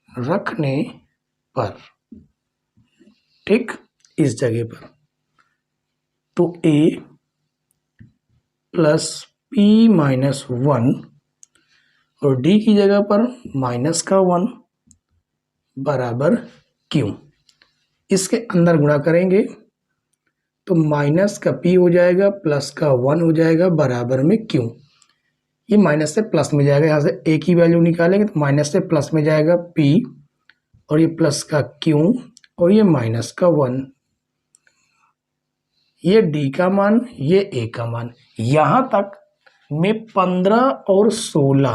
रखने पर, ठीक, इस जगह पर तो a प्लस p माइनस 1 और d की जगह पर माइनस का 1 बराबर q। इसके अंदर गुणा करेंगे तो माइनस का p हो जाएगा प्लस का 1 हो जाएगा बराबर में q। ये माइनस से प्लस में जाएगा, यहाँ से a की वैल्यू निकालेंगे तो माइनस से प्लस में जाएगा p और ये प्लस का q और ये माइनस का 1, ये d का मान ये a का मान। यहाँ तक में 15 और 16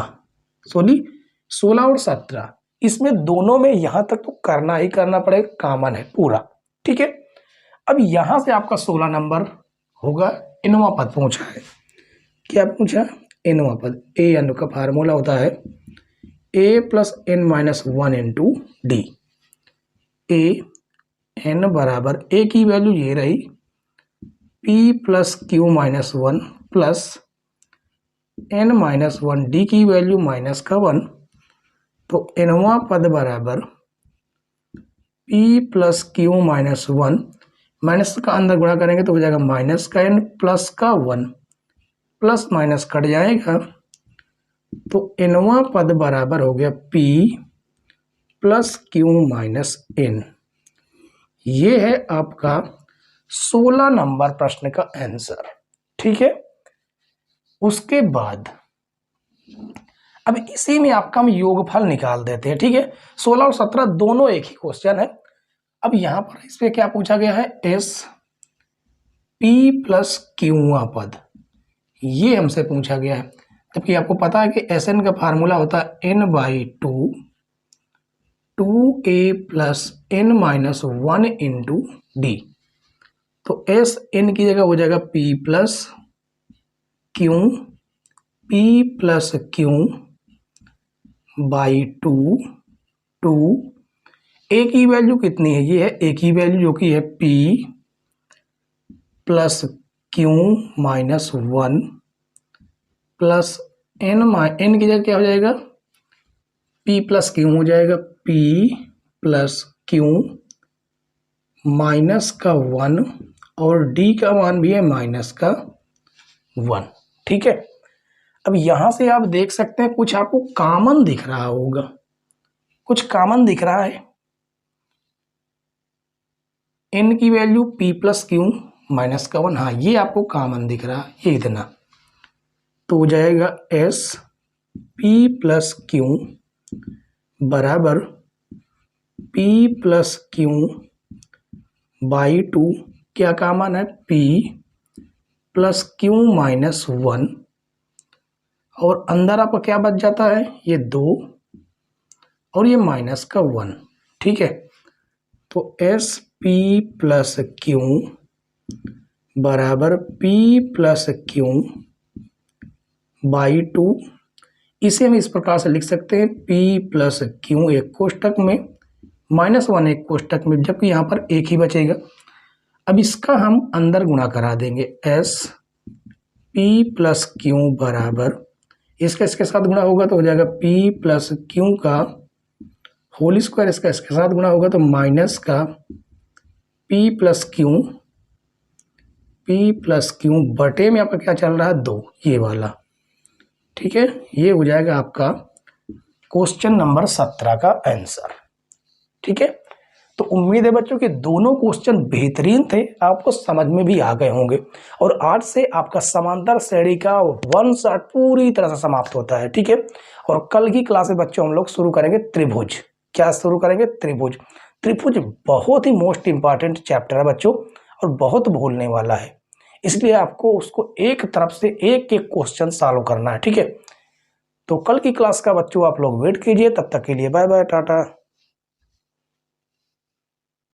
और 17, इसमें दोनों में यहाँ तक तो करना ही करना पड़ेगा, कॉमन है पूरा, ठीक है। अब यहाँ से आपका 16 नंबर होगा, इनवा पद पूछा है, क्या पूछा, इनवा पद। ए एन का फार्मूला होता है a plus N minus 1 into D. A N बराबर a की वैल्यू ये रही p plus Q minus 1 plus n minus 1, D की वैल्यू माइनस का 1, तो nवा पद बराबर p plus Q minus 1, minus का अंदर गुणा करेंगे तो हो जाएगा माइनस का n प्लस का 1, प्लस माइनस कट जाएगा तो nवा पद बराबर हो गया p plus Q minus n। ये है आपका 16 नंबर प्रश्न का आंसर, ठीक है। उसके बाद अब इसी में आपका हम योगफल निकाल देते हैं, ठीक है। 16 और 17 दोनों एक ही क्वेश्चन है। अब यहां पर इस पे क्या पूछा गया है, एस पी प्लस क्यूवा पद, ये हमसे पूछा गया है। जबकि आपको पता है कि एस एन का फार्मूला होता है n by two a plus N minus 1 into d. तो एस एन की जगह हो जाएगा p plus q, p plus q by two a की वैल्यू कितनी है, ये है ए की वैल्यू जो कि है P plus Q minus 1 plus N की जगह क्या हो जाएगा, पी प्लस क्यू हो जाएगा पी प्लस क्यू माइनस का 1 और डी का मान भी है माइनस का 1, ठीक है। अब यहां से आप देख सकते हैं कुछ आपको कॉमन दिख रहा होगा, कुछ कॉमन दिख रहा है, n की value p plus Q minus का 1, हाँ ये आपको कॉमन दिख रहा है, ये इतना, तो हो जाएगा s p प्लस क्यू बराबर p प्लस क्यू बाई 2, क्या कॉमन है p प्लस क्यू माइनस 1 और अंदर आपका क्या बच जाता है, ये 2 और ये माइनस का 1, ठीक है। तो एस पी प्लस क्यू बराबर p प्लस क्यू बाई 2, इसे हम इस प्रकार से लिख सकते हैं P प्लस क्यू एक कोष्टक में -1 एक कोष्टक में, जबकि यहाँ पर एक ही बचेगा। अब इसका हम अंदर गुणा करा देंगे, S P प्लस क्यू बराबर, इसका इसके साथ गुणा होगा तो हो जाएगा P प्लस क्यू का होल स्क्वायर, इसका इसके साथ गुणा होगा तो माइनस का P प्लस क्यू बटे में आपका क्या चल रहा है 2, ये वाला। ठीक है, ये हो जाएगा आपका क्वेश्चन नंबर 17 का आंसर। ठीक है, तो उम्मीद है बच्चों कि दोनों क्वेश्चन बेहतरीन थे, आपको समझ में भी आ गए होंगे। और आज से आपका समांतर श्रेणी का 1 शॉट पूरी तरह से समाप्त होता है। ठीक है, और कल की क्लास में बच्चों हम लोग शुरू करेंगे त्रिभुज। क्या शुरू करेंगे? त्रिभुज। त्रिभुज बहुत ही मोस्ट इंपॉर्टेंट चैप्टर है बच्चों, और बहुत भूलने वाला है, इसलिए आपको उसको एक तरफ से एक एक क्वेश्चन सॉल्व करना है। ठीक है, तो कल की क्लास का बच्चों आप लोग वेट कीजिए। तब तक के लिए बाय बाय, टाटा।